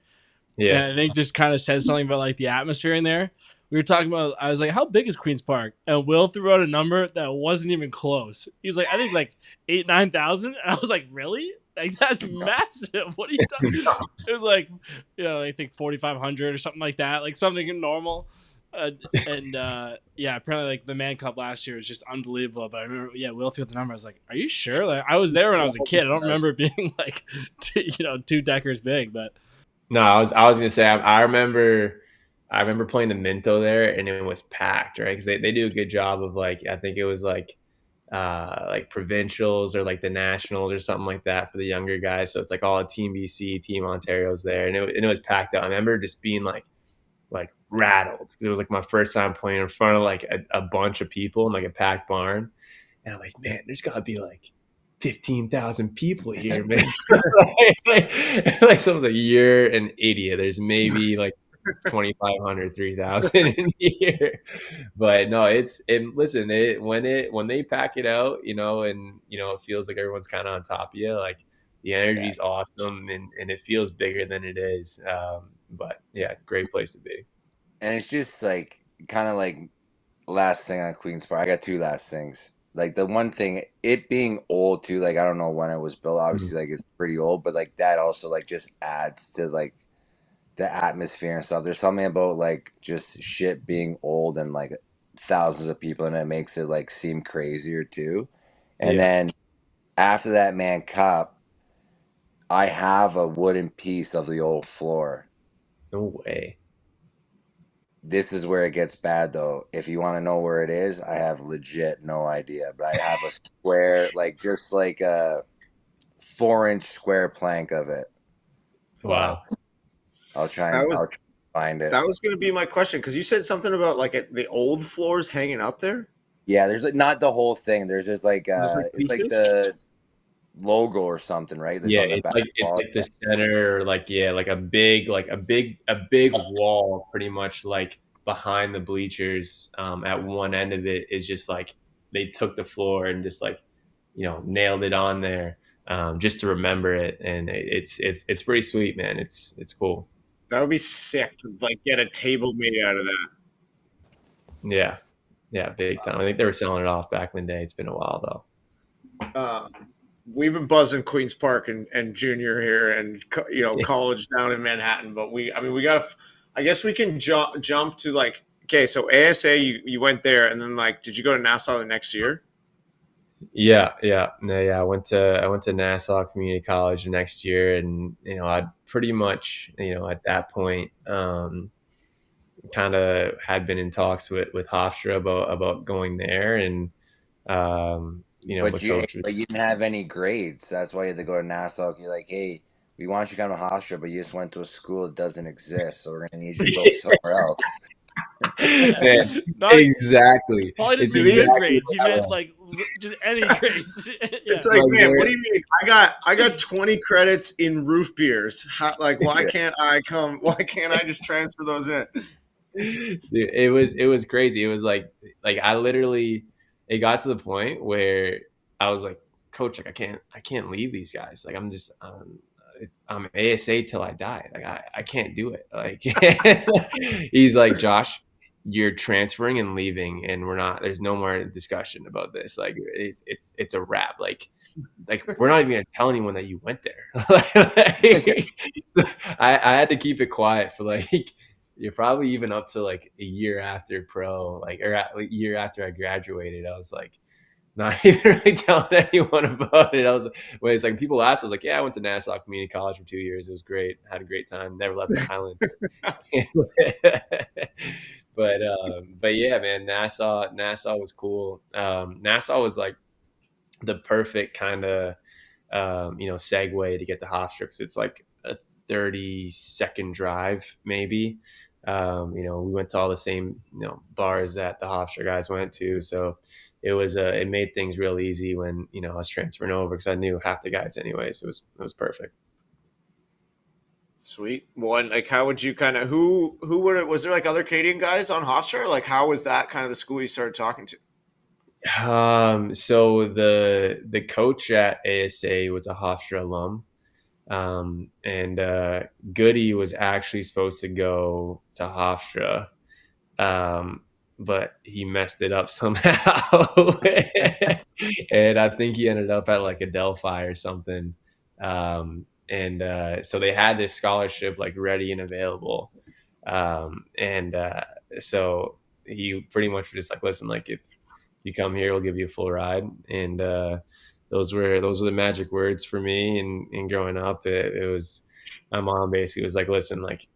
Yeah. And I think just kind of said something about like the atmosphere in there. We were talking about, I was like, how big is Queens Park? And Will threw out a number that wasn't even close. He was like, I think like 9,000. And I was like, really? Like, that's massive. What are you talking about? It was like, I think 4,500 or something like that. Like something normal. Yeah, apparently like the Mann Cup last year was just unbelievable. But I remember, Will threw out the number. I was like, are you sure? Like, I was there when I was a kid. I don't remember it being like, two deckers big, but. No, I was gonna say I remember playing the Minto there, and it was packed, right? Because they do a good job of like, I think it was like provincials or like the nationals or something like that for the younger guys. So it's like all Team BC, Team Ontario's there, and it was packed out. I remember just being like rattled because it was like my first time playing in front of like a bunch of people in like a packed barn, and I'm like, man, there's gotta be like 15,000 people here, man. like someone's like, you're an idiot. There's maybe like 2,500, 3,000 in here. But no, listen, when they pack it out, and it feels like everyone's kind of on top of you, like the energy's awesome, and it feels bigger than it is. But yeah, great place to be. And it's just like kind of like last thing on Queens Park. I got two last things. Like the one thing, it being old too, like I don't know when it was built, obviously like it's pretty old, but like that also like just adds to like the atmosphere and stuff. There's something about like just shit being old and like thousands of people, and it makes it like seem crazier too. And Yeah. then after that Mann Cup, I have a wooden piece of the old floor. No way. This is where it gets bad though. If you want to know where it is, I have legit no idea, but I have a square, like just like a 4-inch square plank of it. But Wow. I'll try That and was find it. that was going to be my question because you said something about like the old floors hanging up there. Yeah, there's like not the whole thing. There's just like Just like it's like pieces. the logo or something, right? That's Yeah, on the back it's wall. like the center, like yeah, like a big wall, pretty much like behind the bleachers. At one end of it is just like they took the floor and just like nailed it on there, just to remember it, and it's pretty sweet, man. It's cool. That would be sick to like get a table made out of that. Yeah, yeah, big time. I think they were selling it off back in the day. It's been a while though. We've been buzzing Queens Park and Junior here, and Yeah. college down in Manhattan. But we got to. I guess we can jump to like, okay, so ASA, you went there, and then like, did you go to Nassau the next year? Yeah. No, yeah. I went to Nassau Community College the next year, and I'd pretty much at that point kind of had been in talks with Hofstra about going there, and But the you coach was but you didn't have any grades. That's why you had to go to Nassau. You're like, hey, we want you to come to Hofstra, but you just went to a school that doesn't exist, so we're gonna need you to go somewhere else. Man, Not exactly. Probably didn't It's mean good exactly grades. He what I meant was. like just any grades. Yeah. It's like, Like man, what do you mean? I got 20 credits in roof beers. Like, why Yeah. can't I come? Why can't I just transfer those in? Dude, it was crazy. It was like I literally it got to the point where I was like, Coach, like I can't leave these guys. Like I'm ASA till I die. Like I can't do it. Like he's like, Josh, you're transferring and leaving, and there's no more discussion about this. Like it's a wrap. Like we're not even gonna tell anyone that you went there. So I had to keep it quiet for like you're probably even up to like a year after pro, like a year after I graduated. I was like not even really telling anyone about it. I was when it's like people asked, I was like, yeah, I went to Nassau Community College for 2 years. It was great. Had a great time. Never left the island. But yeah, man, Nassau was cool. Nassau was like the perfect kind of segue to get to Hofstra, because it's like a 30-second drive maybe. We went to all the same bars that the Hofstra guys went to, so it made things real easy when I was transferring over, because I knew half the guys anyway, so it was perfect. Sweet. Well, and like, how would you kind of who would it was there like other Canadian guys on Hofstra? Like, how was that kind of the school you started talking to? So the coach at ASA was a Hofstra alum. And Goody was actually supposed to go to Hofstra, but he messed it up somehow. And I think he ended up at like a Delphi or something. And so they had this scholarship like ready and available. And so he pretty much was just like, listen, like if you come here, we'll give you a full ride. And those were the magic words for me. And growing up, it was my mom basically was like, listen, like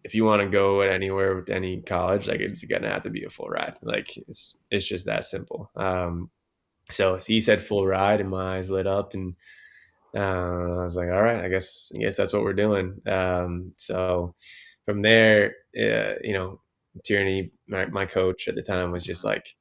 if you want to go anywhere with any college, like it's gonna have to be a full ride. Like it's just that simple. So he said full ride, and my eyes lit up, and I was like, all right, I guess that's what we're doing. So from there, Tierney, my coach at the time, was just like,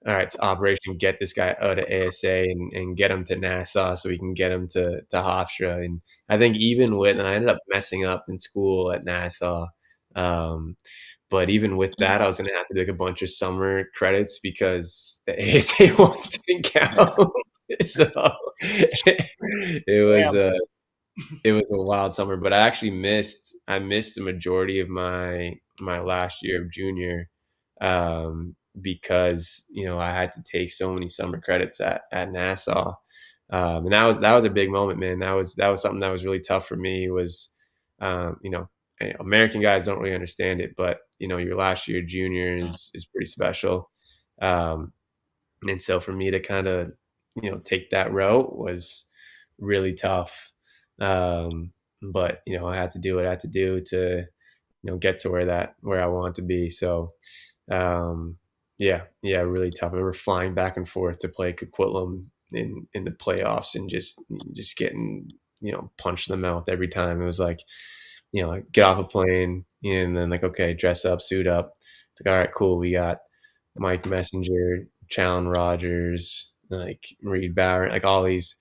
all right, it's Operation Get this guy out of ASA and get him to Nassau so we can get him to Hofstra. And I think and I ended up messing up in school at Nassau. But even with that, I was going to have to take a bunch of summer credits because the ASA ones didn't count. So it was Damn. it was a wild summer, but I missed the majority of my last year of junior, because I had to take so many summer credits at Nassau, and that was a big moment, man. That was something that was really tough for me. Was American guys don't really understand it, but your last year junior is pretty special, and so for me to kind of take that route was really tough. But I had to do what I had to do to get to where I want to be. So yeah, really tough. I remember flying back and forth to play Coquitlam in the playoffs and just getting punched in the mouth every time. It was like like get off a plane and then like, okay, dress up, suit up. It's like, all right, cool. We got Mike Messenger, Challen Rogers, like Reed Bauer, like all these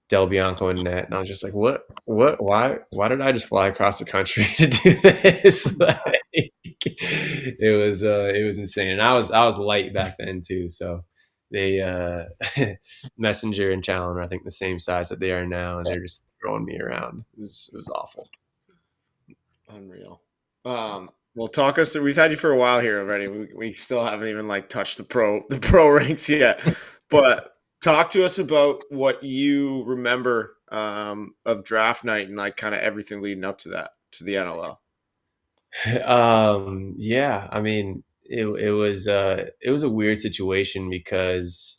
Del Bianco and net. And I was just like, why did I just fly across the country to do this? Like, it was insane. And I was light back then too. So they Messenger and Challen are I think the same size that they are now, and they're just throwing me around. It was awful. Unreal. Well, talk us through. We've had you for a while here already. We still haven't even like touched the pro ranks yet. But talk to us about what you remember of draft night and like kind of everything leading up to that, to the NLL. Yeah, I mean, it was a weird situation because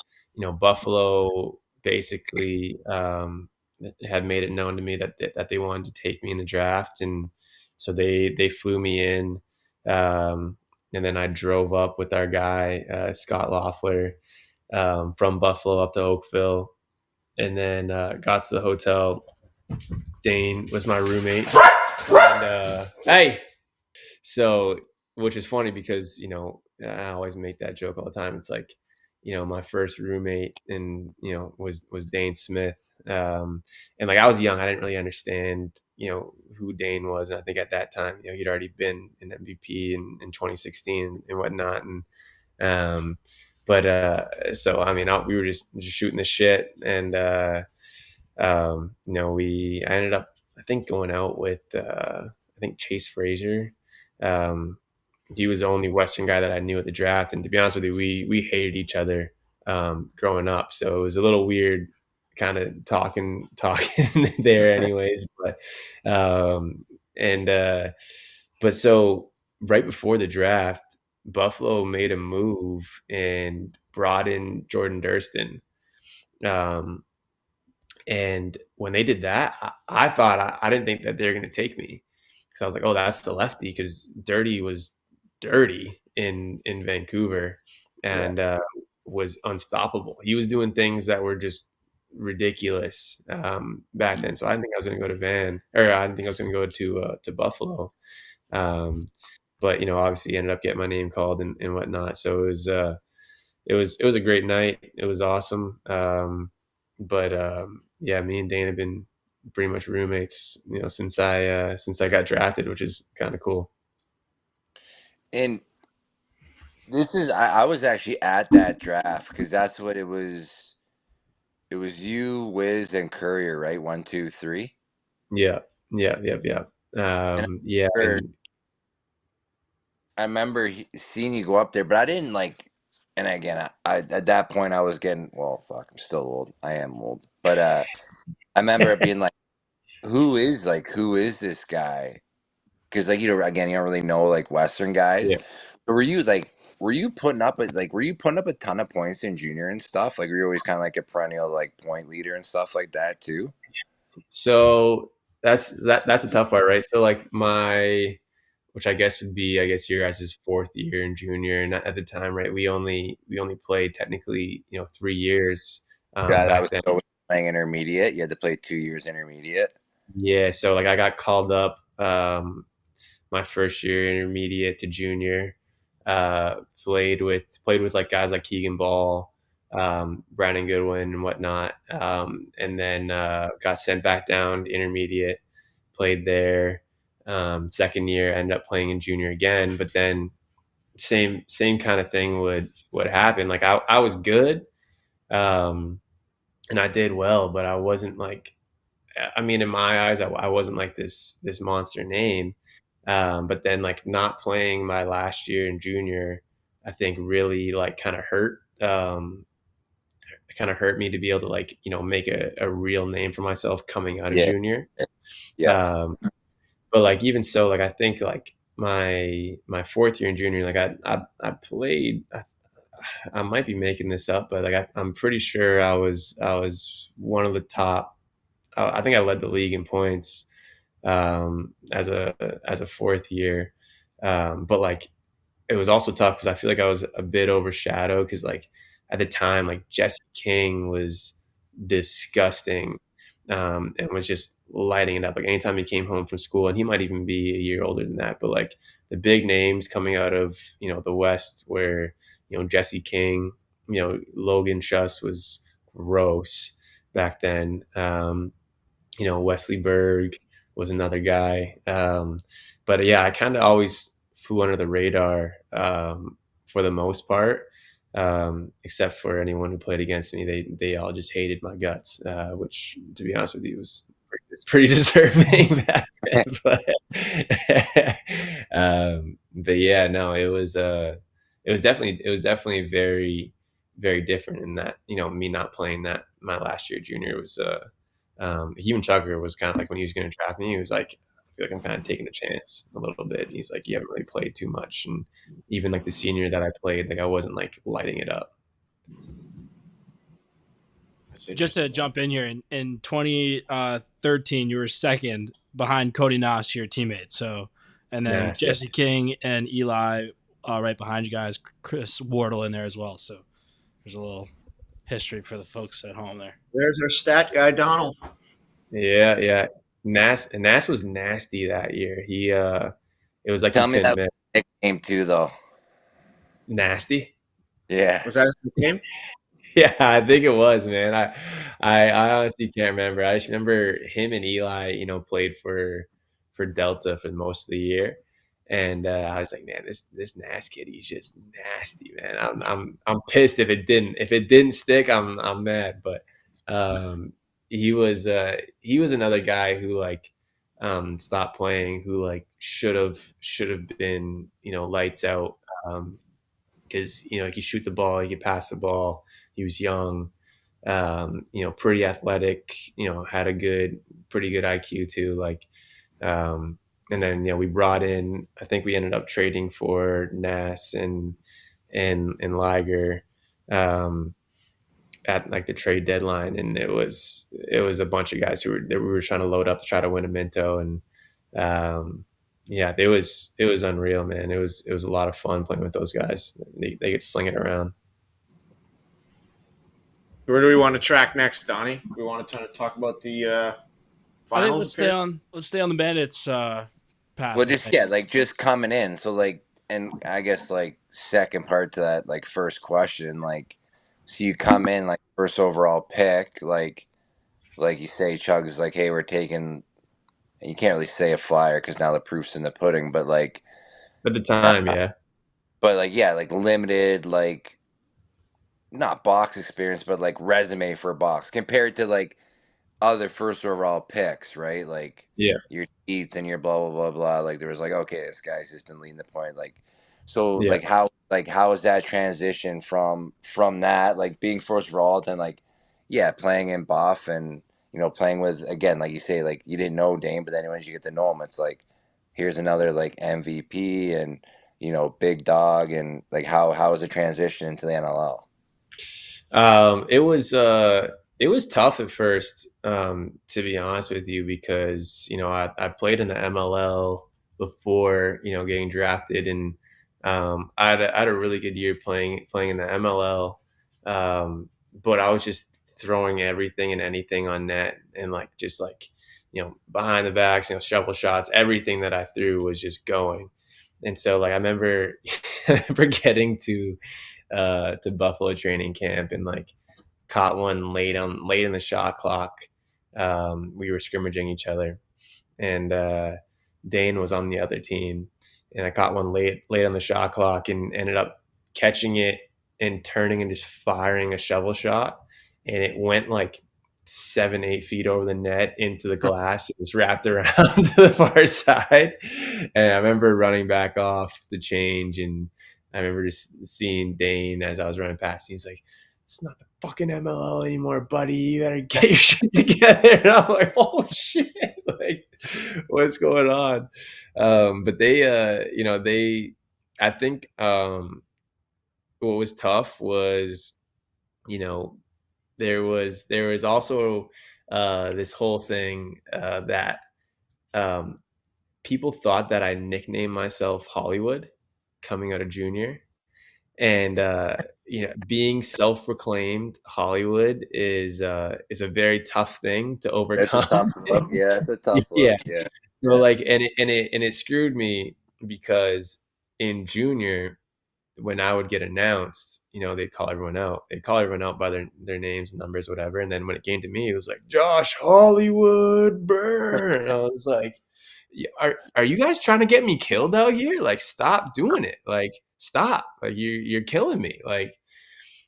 Buffalo basically had made it known to me that they wanted to take me in the draft, and so they flew me in, and then I drove up with our guy Scott Loeffler from Buffalo up to Oakville, and then got to the hotel. Dane was my roommate, and hey. So, which is funny because I always make that joke all the time. It's like, my first roommate and was Dane Smith, and like I was young, I didn't really understand who Dane was. And I think at that time, he'd already been an MVP in 2016 and whatnot, and so I mean, we were just shooting the shit, and I ended up I think going out with I think Chase Frazier. He was the only Western guy that I knew at the draft, and to be honest with you, we hated each other growing up, so it was a little weird, kind of talking there, anyways. But so right before the draft, Buffalo made a move and brought in Jordan Durston. And when they did that, I thought I didn't think that they were going to take me, because I was like, oh, that's the lefty, because Dirty was dirty in Vancouver and was unstoppable. He was doing things that were just ridiculous back then. So I didn't think I was going to go to I didn't think I was going to go to Buffalo. But obviously ended up getting my name called and whatnot. So it was a great night. It was awesome. But yeah, me and Dane have been pretty much roommates, since I got drafted, which is kind of cool. And I was actually at that draft because that's what it was. It was you, Wiz, and Courier, right? 1, 2, 3. Yeah. Yeah. Yeah. I remember seeing you go up there, but I didn't like. And again, I at that point I was getting fuck. I'm still old. I am old, but I remember it being like, who is this guy? Because again, you don't really know like Western guys. Yeah. But were you putting up a ton of points in junior and stuff? Like, were you always kind of like a perennial like point leader and stuff like that too? So that's a tough part, right? So like which I guess would be, your guys' fourth year in junior, and at the time, right, we only played technically 3 years Yeah, that back was then. always playing intermediate. You had to play 2 years intermediate. Yeah, so like I got called up my first year intermediate to junior. Played with like guys like Keegan Ball, Brandon Goodwin and whatnot, and then got sent back down to intermediate. Played there. Second year, ended up playing in junior again, but then same kind of thing would happen. Like I was good, and I did well, but I wasn't like, I mean, in my eyes, I wasn't like this monster name. But then like not playing my last year in junior, I think really like kind of hurt. Kind of hurt me to be able to like make a real name for myself coming out of Yeah. junior. Yeah. Um, but like even so, like I think like my fourth year in junior, like I played. I might be making this up, but like I'm pretty sure I was one of the top. I think I led the league in points as a fourth year. But like it was also tough because I feel like I was a bit overshadowed because like at the time like Jesse King was disgusting, and was just lighting it up. Like anytime he came home from school, and he might even be a year older than that, but like the big names coming out of the West, where Jesse King, Logan Schuss was gross back then. Wesley Berg was another guy. But yeah, I kind of always flew under the radar for the most part, except for anyone who played against me. They all just hated my guts, which, to be honest with you, was pretty deserving back then. But yeah, no, it was definitely very very different in that me not playing that my last year junior was even Tucker was kind of like when he was going to draft me, he was like, I feel like I'm kind of taking a chance a little bit. And he's like, you haven't really played too much. And even like the senior that I played, like I wasn't like lighting it up. Just to jump in here, in 2013, you were second behind Cody Noss, your teammate. So, and then Nice, Jesse King and Eli right behind you guys, Chris Wardle in there as well. So there's a little history for the folks at home there. There's our stat guy, Donald. Yeah, yeah. Nass was nasty that year. It was like Tell he me couldn't that miss. nickname too, though. Nasty. Yeah. Was that his name? Yeah, I think it was, man. I honestly can't remember. I just remember him and Eli, played for Delta for most of the year, and I was like, man, this Nas kid, he's just nasty, man. I'm pissed if it didn't stick. I'm mad, but um, he was another guy who like stopped playing, who like should have been lights out. Because he could shoot the ball, he could pass the ball. He was young, pretty athletic. Had a pretty good IQ too. Like, and then we brought in. I think we ended up trading for Nass and Liger at like the trade deadline, and it was a bunch of guys that we were trying to load up to try to win a Minto, and yeah, it was unreal, man. It was a lot of fun playing with those guys. They could sling it around. Where do we want to track next, Donnie? We want to talk about the I think finals. let's stay on the Bandits path. Well, just coming in. So like, and I guess like second part to that, like first question, like, so you come in like first overall pick, like you say, Chugs is like, hey, we're taking. You can't really say a flyer because now the proof's in the pudding, but like At the time, yeah. But like, yeah, like limited, like not box experience, but like resume for a box compared to like other first overall picks, right? Like Yeah. your Eats and your blah blah blah blah. Like there was like, okay, this guy's just been leading the point. Like, so Yeah. how is that transition from that like being first overall to like, yeah, playing in buff and playing with again like you say like you didn't know Dane, but then once you get to know him, it's like here's another like MVP and big dog and like how is the transition into the NLL? It was tough at first, to be honest with you, because I played in the MLL before getting drafted, and I had a really good year playing in the MLL, but I was just throwing everything and anything on net, and like just like behind the backs, shovel shots, everything that I threw was just going. And so like I remember I remember getting to Buffalo training camp and like caught one late in the shot clock. We were scrimmaging each other, and Dane was on the other team, and I caught one late on the shot clock and ended up catching it and turning and just firing a shovel shot, and it went like 7-8 feet over the net into the glass. It was wrapped around to the far side, and I remember running back off the change and I remember just seeing Dane as I was running past. He's like, "It's not the fucking MLL anymore, buddy. You better get your shit together." And I'm like, "Oh shit! Like, what's going on?" But I think what was tough was, you know, there was also this whole thing that um, people thought that I nicknamed myself Hollywood coming out of junior. And being self-proclaimed Hollywood is a very tough thing to It's a overcome. tough look. Yeah, it's a tough Yeah. look. Yeah, So yeah. like, and it screwed me because in junior, when I would get announced, they'd call everyone out. They'd call everyone out by their names, numbers, whatever. And then when it came to me, it was like Josh Hollywood Byrne. And I was like, Are you guys trying to get me killed out here? Like, stop doing it. Like, stop. Like, you're killing me. Like,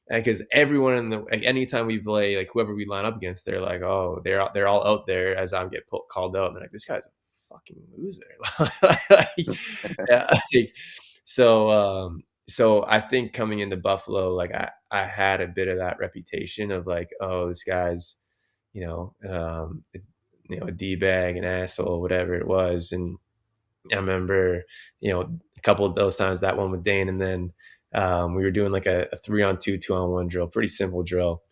because everyone like anytime we play, like whoever we line up against, they're like, oh, they're all out there as I get called out. And they're like, this guy's a fucking loser. Like, yeah, like, so I think coming into Buffalo, like I had a bit of that reputation of like, oh, this guy's, a D-bag, an asshole, whatever it was. And I remember, a couple of those times, that one with Dane, and then we were doing like a 3-on-2, 2-on-1 drill, pretty simple drill.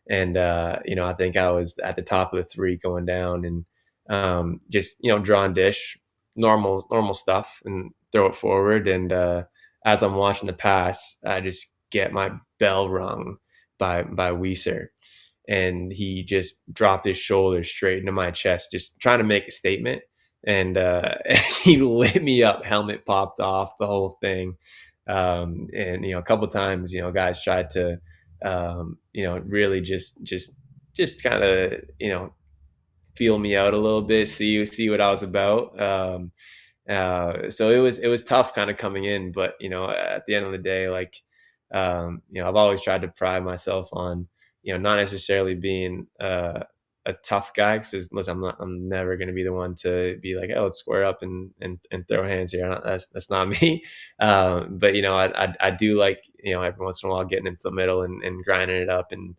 And, I think I was at the top of the three going down and just, draw and dish, normal stuff and throw it forward. And as I'm watching the pass, I just get my bell rung by Weiser. And he just dropped his shoulder straight into my chest, just trying to make a statement. And he lit me up, helmet popped off, the whole thing. And, a couple times, guys tried to, really just kind of, feel me out a little bit, see what I was about. So it was tough kind of coming in, but at the end of the day, like I've always tried to pride myself on not necessarily being a tough guy, because listen, I'm never going to be the one to be like, oh, let's square up and throw hands here. That's not me. But I do like every once in a while getting into the middle and grinding it up and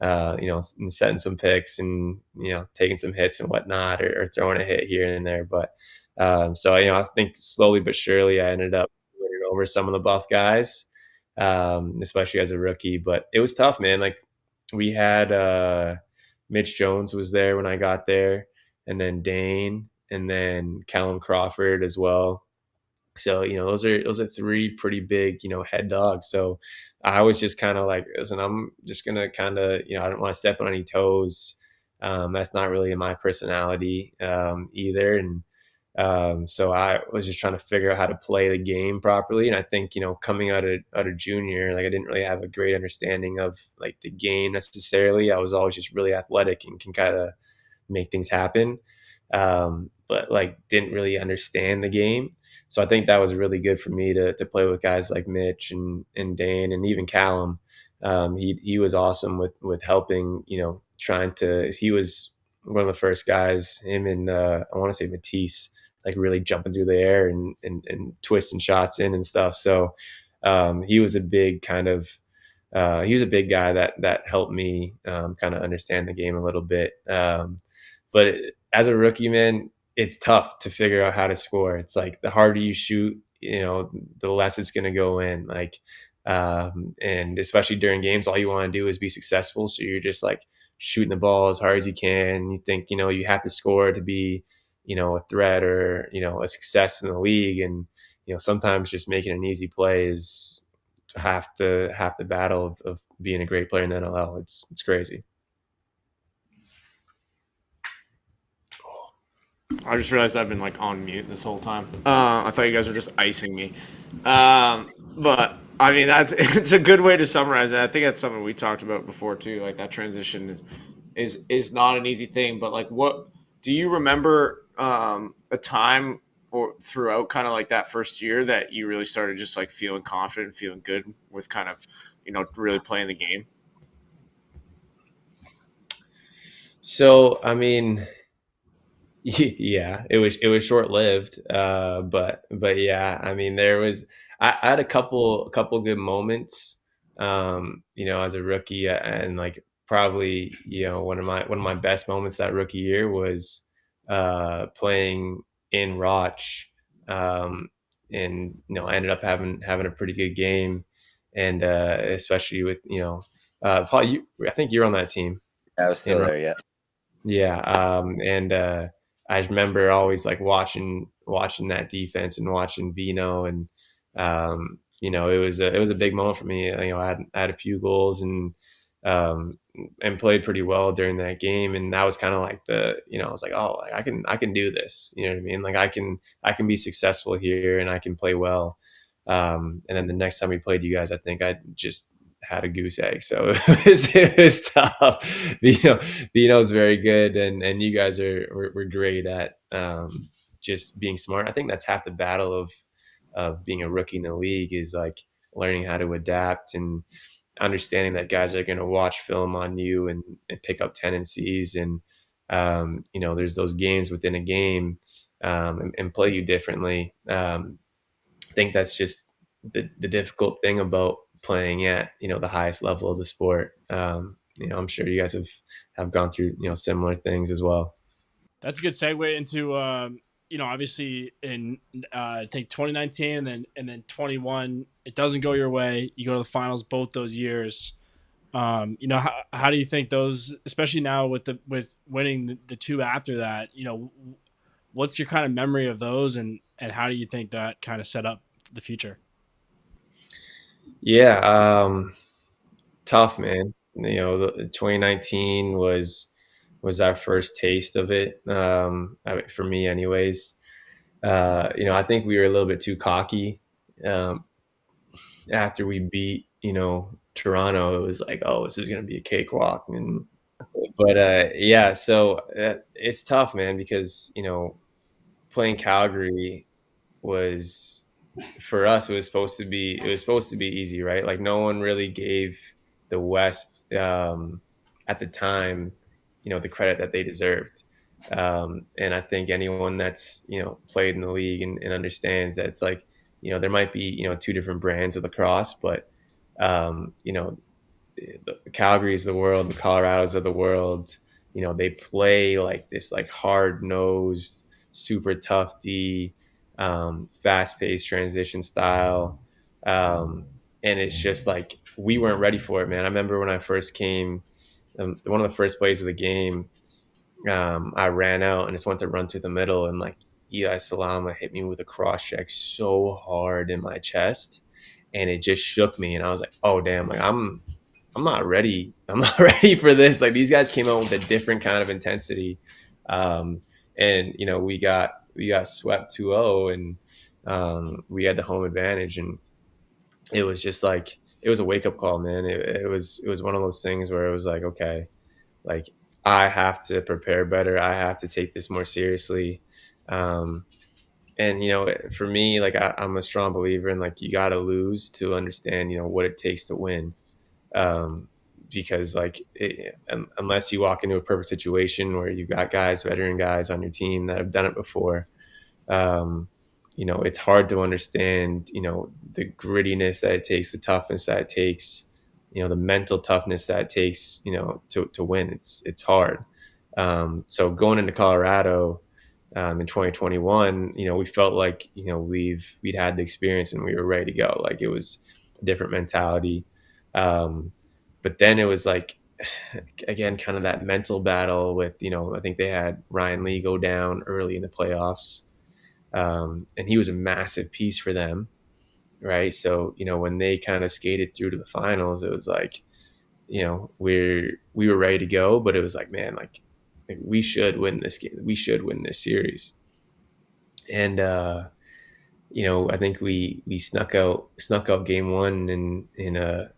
and setting some picks and taking some hits and whatnot, or throwing a hit here and there. But so I think slowly but surely I ended up winning over some of the buff guys, especially as a rookie. But it was tough, man. Like we had Mitch Jones was there when I got there, and then Dane, and then Callum Crawford as well. So those are three pretty big head dogs. So I was just kind of like, listen, I'm just gonna kind of I don't want to step on any toes. That's not really in my personality either, and so I was just trying to figure out how to play the game properly. And I think coming out of junior, like I didn't really have a great understanding of like the game necessarily. I was always just really athletic and can kind of make things happen, but like didn't really understand the game. So I think that was really good for me to play with guys like Mitch and Dane and even Callum. He was awesome with helping, trying to. He was one of the first guys. Him and I want to say Matisse, like really jumping through the air and twisting shots in and stuff. So he was a big kind of. He was a big guy that helped me kind of understand the game a little bit. But as a rookie, man, it's tough to figure out how to score. It's like the harder you shoot, the less it's going to go in. Like, and especially during games, all you want to do is be successful. So you're just like shooting the ball as hard as you can. You think, you have to score to be, a threat or, a success in the league. And, sometimes just making an easy play is half the battle of being a great player in the NLL. It's crazy. I just realized I've been like on mute this whole time. I thought you guys were just icing me. But I mean, it's a good way to summarize it. I think that's something we talked about before too. Like that transition is not an easy thing. But like, what do you remember a time or throughout kind of like that first year that you really started just like feeling confident, feeling good with kind of really playing the game? So I mean. Yeah, it was short lived, but yeah, I mean, I had a couple good moments, as a rookie, and like probably one of my best moments that rookie year was playing in Roch, um, and I ended up having a pretty good game, and especially with Paul, I think you're on that team I was in still Roch. there, yeah. Yeah, and I remember always like watching that defense and watching Vino, and it was a big moment for me. I had a few goals um, and played pretty well during that game, and that was kind of like I was like, oh, like, I can do this. You know what I mean? Like I can be successful here, and I can play well. And then the next time we played you guys, I think I just had a goose egg, so it was tough. Vino's very good, and you guys were great at just being smart. I think that's half the battle of being a rookie in the league is like learning how to adapt and understanding that guys are going to watch film on you and pick up tendencies, and there's those games within a game, and play you differently. I think that's just the difficult thing about playing at the highest level of the sport. I'm sure you guys have gone through similar things as well. That's a good segue into obviously in I think 2019 and then 21, it doesn't go your way. You go to the finals both those years. How do you think those, especially now with winning the two after that, what's your kind of memory of those, and how do you think that kind of set up the future? Yeah, tough, man. 2019 was our first taste of it, for me, anyways. I think we were a little bit too cocky. Um, After we beat, Toronto, it was like, oh, this is gonna be a cakewalk, and but yeah, so it's tough, man, because playing Calgary was for us it was supposed to be easy, right? Like no one really gave the West at the time the credit that they deserved. And I think anyone that's played in the league and understands that it's like there might be two different brands of lacrosse, but you know the Calgarys of the world, the Colorados of the world, they play like this like hard nosed, super tough D, fast paced transition style. Um, and it's just like we weren't ready for it, man. I remember when I first came, one of the first plays of the game, I ran out and just went to run through the middle, and like Eli Salama hit me with a cross check so hard in my chest, and it just shook me, and I was like, oh damn, like I'm not ready. I'm not ready for this. Like these guys came out with a different kind of intensity, um, and we got swept 2-0, and we had the home advantage, and it was just like it was a wake up call, man. It was one of those things where it was like, okay, like I have to prepare better. I have to take this more seriously. Um, and for me, like I'm a strong believer in like you got to lose to understand what it takes to win, um, because like unless you walk into a perfect situation where you've got veteran guys on your team that have done it before, um, it's hard to understand the grittiness that it takes, the toughness that it takes, the mental toughness that it takes, to win. It's hard. So going into Colorado, in 2021, we felt like we'd had the experience and we were ready to go. Like it was a different mentality. Um, but then it was like, again, kind of that mental battle with, I think they had Ryan Lee go down early in the playoffs. And he was a massive piece for them. Right. So, when they kind of skated through to the finals, it was like, we were ready to go, but it was like, man, like we should win this game. We should win this series. And, I think we snuck out game one in a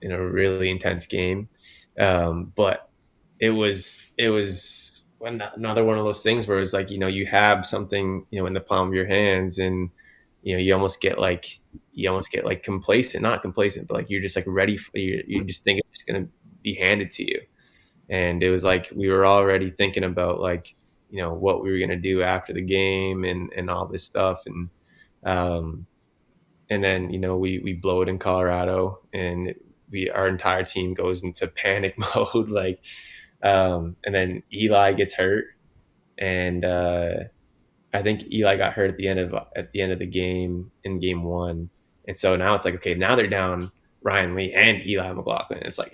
really intense game. But it was another one of those things where it's like, you have something, in the palm of your hands, and, you almost get like complacent, not complacent, but like, you're just like ready for you just think it's just going to be handed to you. And it was like, we were already thinking about like, what we were going to do after the game and all this stuff. Um, and then we blow it in Colorado, and our entire team goes into panic mode, like, and then Eli gets hurt, and I think Eli got hurt at the end of the game in game one, and so now it's like, okay, now they're down Ryan Lee and Eli McLaughlin. It's like,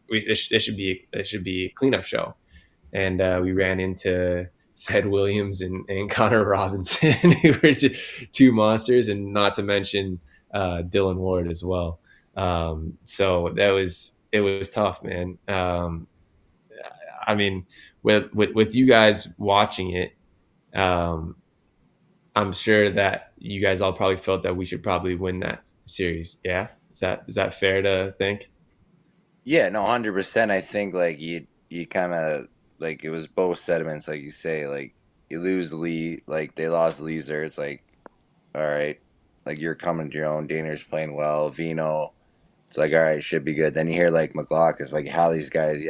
this should be a cleanup show, and we ran into Zed Williams and Connor Robinson, who were two monsters, and not to mention Dylan Ward as well. So it was tough, man. I mean, with you guys watching it, I'm sure that you guys all probably felt that we should probably win that series. Yeah, is that fair to think? Yeah, no, 100%. I think like you kind of like it was both sediments, like you say, like you lose Lee, like they lost Leeser. It's like, all right, like you're coming to your own. Daner's playing well. Vino, it's like, all right, should be good. Then you hear like McLaughlin, it's like how these guys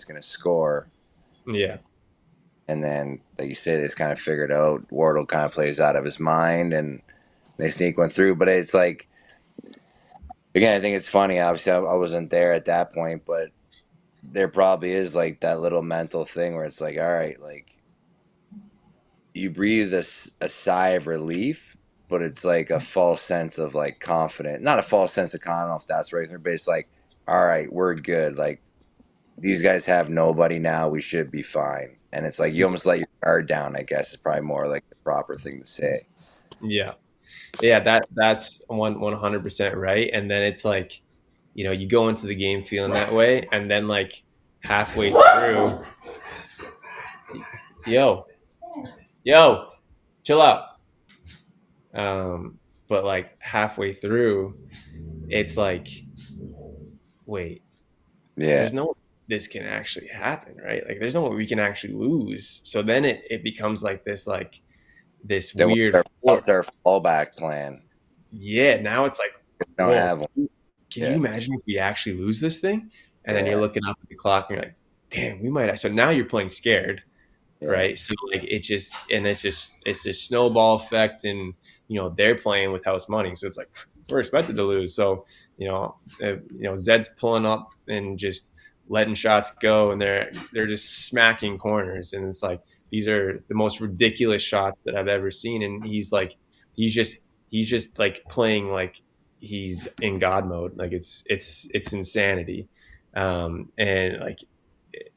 gonna score. Yeah, And then like you say, it's kind of figured out. Wardle kind of plays out of his mind, and they sneak one through. But it's like, again, I think it's funny. Obviously, I wasn't there at that point, but there probably is like that little mental thing where it's like, all right, like you breathe a sigh of relief, but it's like a false sense of like confidence. Not a false sense of confidence, if that's right, but it's like, all right, we're good. Like these guys have nobody now. We should be fine. And it's like you almost let your guard down, I guess, is probably more like the proper thing to say. yeah. That's 100% right. And then it's like, you go into the game feeling that way, and then like halfway through, yo, chill out. But like halfway through, it's like, wait, Yeah. there's no this can actually happen, right? Like there's no way we can actually lose. So then it becomes like this Then weird what's our fallback plan? Yeah, now it's like, Don't whoa, have one. can you imagine if we actually lose this thing? And then Yeah. you're looking up at the clock and you're like, damn, we might. So now you're playing scared, Yeah. right? So like it's this snowball effect, and they're playing with house money, so it's like we're expected to lose. So Zed's pulling up and just letting shots go, and they're just smacking corners, and it's like these are the most ridiculous shots that I've ever seen, and he's just like playing like he's in God mode, like it's insanity, and like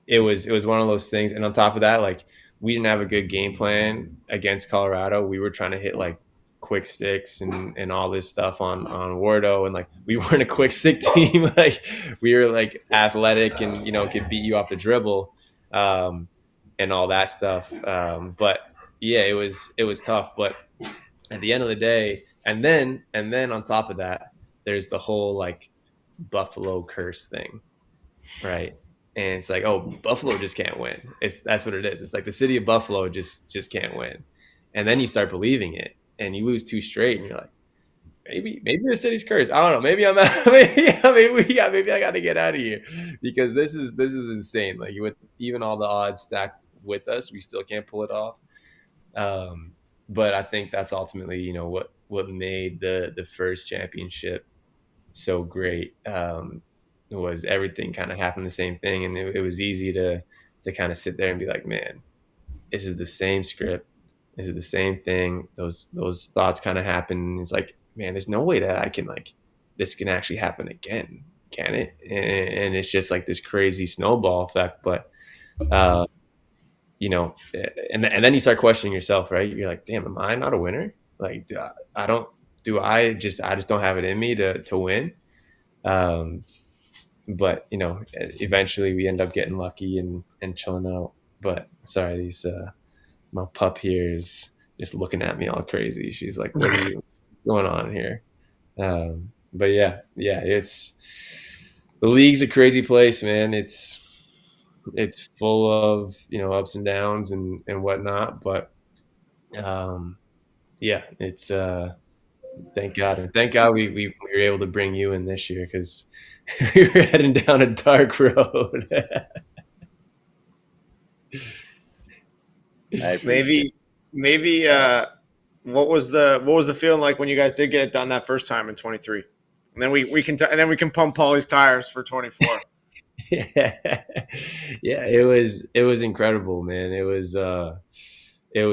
it was one of those things. And on top of that, like we didn't have a good game plan against Colorado. We were trying to hit like quick sticks and all this stuff on Wardo, and like we weren't a quick stick team. Like we were like athletic and could beat you off the dribble, and all that stuff. But yeah, it was tough. But at the end of the day, and then on top of that, there's the whole like Buffalo curse thing, right? And it's like, oh, Buffalo just can't win. That's what it is. It's like the city of Buffalo just can't win. And then you start believing it, and you lose two straight, and you're like, maybe the city's cursed. I don't know. Maybe I'm out. maybe I got to get out of here, because this is insane. Like with even all the odds stacked with us, we still can't pull it off. But I think that's ultimately, what made the first championship so great. Was everything kind of happened the same thing, and it was easy to kind of sit there and be like, man, this is the same script, this is the same thing. Those thoughts kind of happen. It's like, man, there's no way that I can like this can actually happen again, can it? And it's just like this crazy snowball effect. But and then you start questioning yourself, right? You're like, damn, am I not a winner? Like, I just don't have it in me to win. But eventually we end up getting lucky and chilling out. But sorry, my pup here is just looking at me all crazy. She's like, what are you going on here? But yeah, it's the league's a crazy place, man. It's full of ups and downs and whatnot. But yeah, it's thank God we were able to bring you in this year, because we were heading down a dark road. Maybe What was the feeling like when you guys did get it done that first time in 23? And then we can pump Paulie's tires for 24. Yeah, yeah, it was incredible, man. It was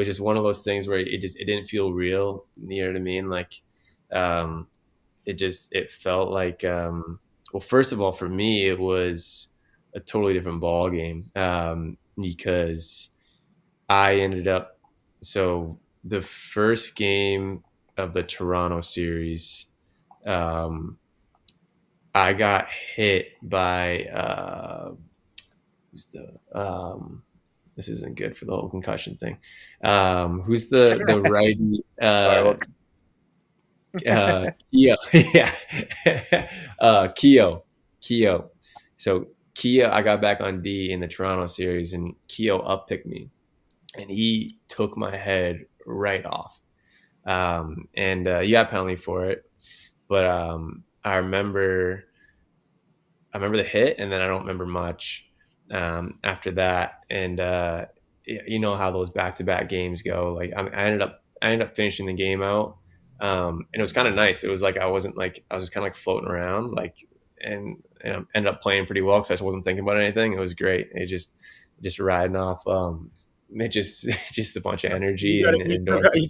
just one of those things where it didn't feel real. You know what I mean? Like, um, it felt like, well, first of all, for me, it was a totally different ball game, because I ended up, so the first game of the Toronto series, um, I got hit by, who's the this isn't good for the whole concussion thing. Who's the righty? All right, well, Keo, yeah, Keo. So Keo, I got back on D in the Toronto series, and Keo uppicked me, and he took my head right off. And you got a penalty for it, but I remember the hit, and then I don't remember much after that. And you know how those back-to-back games go. Like, I ended up finishing the game out, and it was kind of nice. It was like I wasn't like I was just kind of like floating around, like, and I ended up playing pretty well because I just wasn't thinking about anything. It was great. It just riding off. It just just a bunch of energy and endorphins.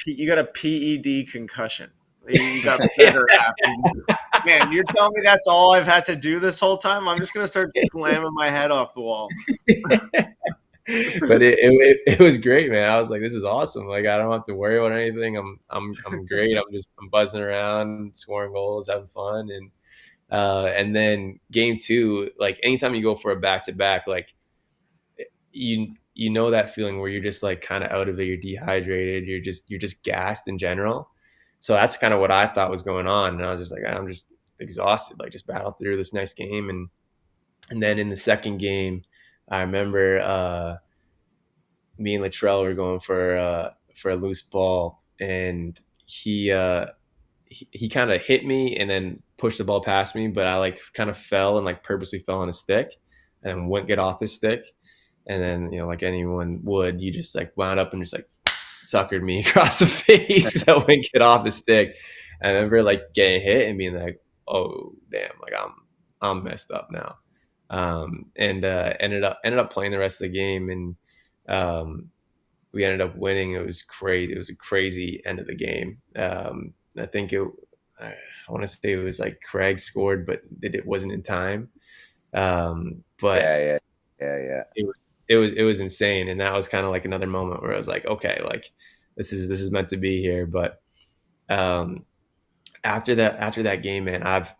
You got a PED concussion. You got better after. Man, you're telling me that's all I've had to do this whole time? I'm just gonna start slamming my head off the wall. But it was great, man. I was like, this is awesome. Like, I don't have to worry about anything. I'm great. I'm buzzing around, scoring goals, having fun. And then game two, like, anytime you go for a back to back, like, you know that feeling where you're just like kind of out of it, you're dehydrated, you're just gassed in general. So that's kind of what I thought was going on. And I was just like, I'm just exhausted, like, just battle through this nice game. And then in the second game, I remember me and Latrell were going for a loose ball, and he kind of hit me and then pushed the ball past me, but I like kind of fell and like purposely fell on his stick and wouldn't get off his stick. And then, like anyone would, you just like wound up and just like suckered me across the face because I wouldn't get off his stick. I remember like getting hit and being like, oh damn, like I'm messed up now. And ended up playing the rest of the game, and we ended up winning. It was crazy. It was a crazy end of the game. I think I want to say it was like Craig scored, but it wasn't in time. But yeah. it was insane, and that was kind of like another moment where I was like, okay, like this is meant to be here. But after that game, man, I've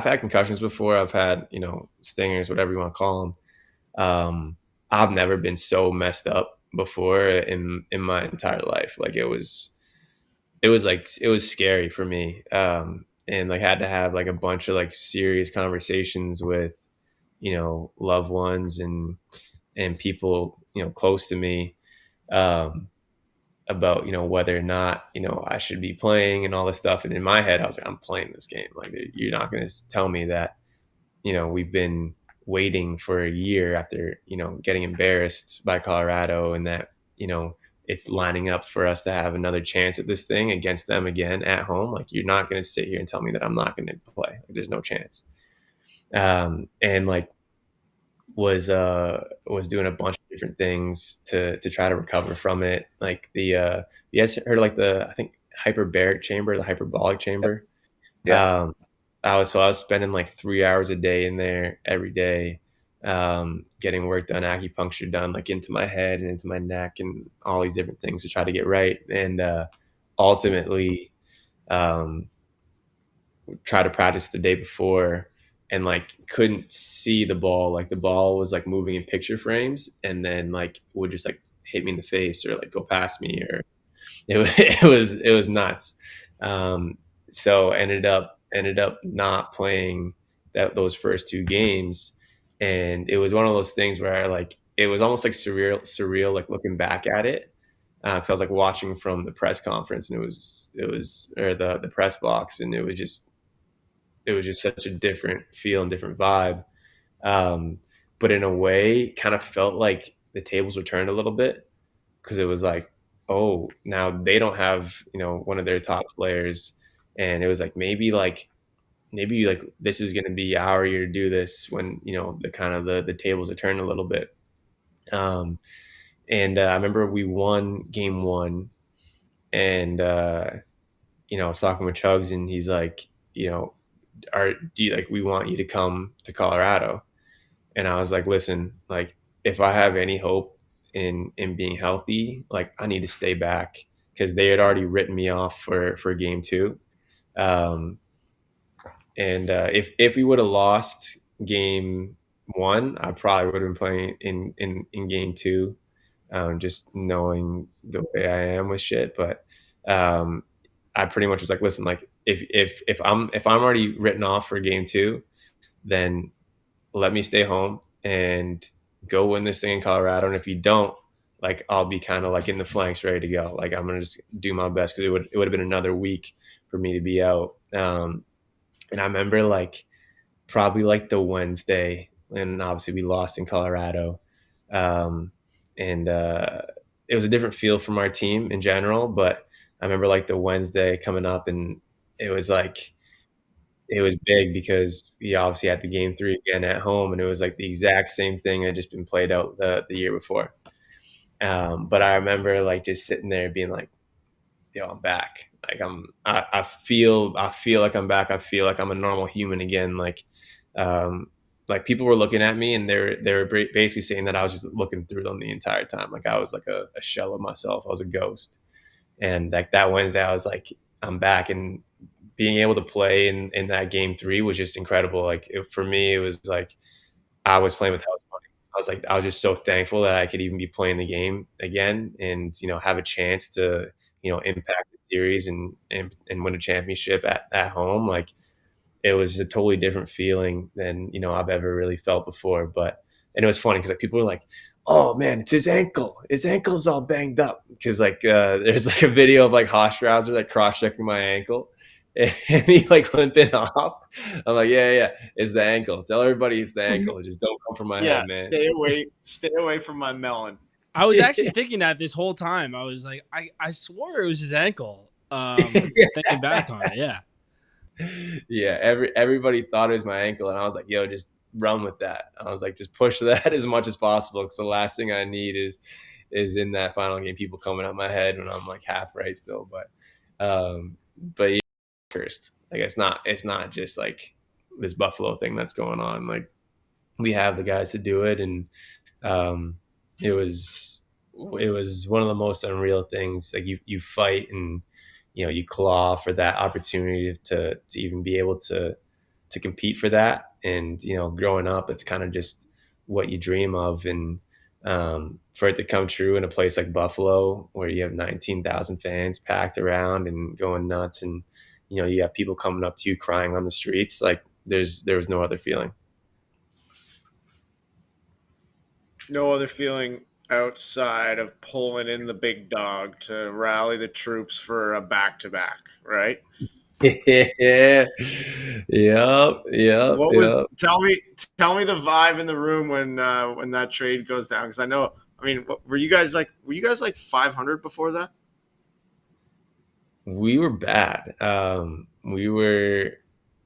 had concussions before. I've had, stingers, whatever you want to call them. I've never been so messed up before in my entire life. Like, it was scary for me. And like had to have like a bunch of like serious conversations with, loved ones and people, close to me, about, whether or not, I should be playing and all this stuff. And in my head, I was like, I'm playing this game. Like, you're not going to tell me that, we've been waiting for a year after, getting embarrassed by Colorado, and that, it's lining up for us to have another chance at this thing against them again at home. Like, you're not going to sit here and tell me that I'm not going to play. Like, there's no chance. And like, was doing a bunch of different things to try to recover from it. Like you guys heard of like I think hyperbaric chamber, the hyperbolic chamber. Yeah. I was spending like 3 hours a day in there every day, getting work done, acupuncture done, like into my head and into my neck and all these different things to try to get right. And ultimately, try to practice the day before, and like couldn't see the ball. Like, the ball was like moving in picture frames, and then like would just like hit me in the face or like go past me, or it was nuts. So ended up not playing those first two games, and it was one of those things where it was almost like surreal, like looking back at it, because I was like watching from the press conference, and it was or the press box, and it was just such a different feel and different vibe. But in a way, kind of felt like the tables were turned a little bit, because it was like, oh, now they don't have, one of their top players. And it was like, maybe this is going to be our year to do this when, the kind of the tables are turned a little bit. And I remember we won game one, and, I was talking with Chugs, and he's like, we want you to come to Colorado. And I was like, listen, like, if I have any hope in being healthy, like, I need to stay back, because they had already written me off for game two. Um, and if we would have lost game one, I probably would have been playing in game two, just knowing the way I am with shit. But um, I pretty much was like, listen, like, if I'm already written off for game two, then let me stay home and go win this thing in Colorado. And if you don't, like, I'll be kind of like in the flanks, ready to go. Like, I'm gonna just do my best, because it would have been another week for me to be out. And I remember, like, probably like the Wednesday, and obviously we lost in Colorado, um, and it was a different feel from our team in general. But I remember, like, the Wednesday coming up, and it was like, it was big, because we obviously had the game three again at home, and it was like the exact same thing had just been played out the year before. But I remember, like, just sitting there being like, yo, I'm back. Like, I feel like I'm back. I feel like I'm a normal human again. Um, like, people were looking at me, and they were basically saying that I was just looking through them the entire time. Like, I was like a shell of myself. I was a ghost. And like that Wednesday, I was like, I'm back. And being able to play in that game three was just incredible. Like, for me, it was like I was playing with house money. I was just so thankful that I could even be playing the game again, and have a chance to impact the series, and win a championship at home. Like, it was a totally different feeling than I've ever really felt before. And it was funny, because like people were like, "Oh man, it's his ankle. His ankle's all banged up." Because like there's like a video of like Hofstrauser like cross checking my ankle, and he like limping off. I'm like, yeah, it's the ankle. Tell everybody it's the ankle. Just don't come for my Yeah, head, man. stay away from my melon. I was actually thinking that this whole time. I was like, I swore it was his ankle. Thinking back on it, yeah. Yeah, everybody thought it was my ankle, and I was like, yo, just run with that. I was like, just push that as much as possible, because the last thing I need is in that final game people coming at my head when I'm like half right still. But yeah, cursed. Like, it's not just like this Buffalo thing that's going on. Like, we have the guys to do it, and um, it was one of the most unreal things. Like, you fight, and you claw for that opportunity to even be able to compete for that. And growing up, it's kind of just what you dream of. And for it to come true in a place like Buffalo, where you have 19,000 fans packed around and going nuts, and you have people coming up to you crying on the streets, like, there was no other feeling. No other feeling outside of pulling in the big dog to rally the troops for a back-to-back, right? Yeah. Yep. What was tell me the vibe in the room when that trade goes down? Because I know, I mean, were you guys like 500 before that? We were bad. We were,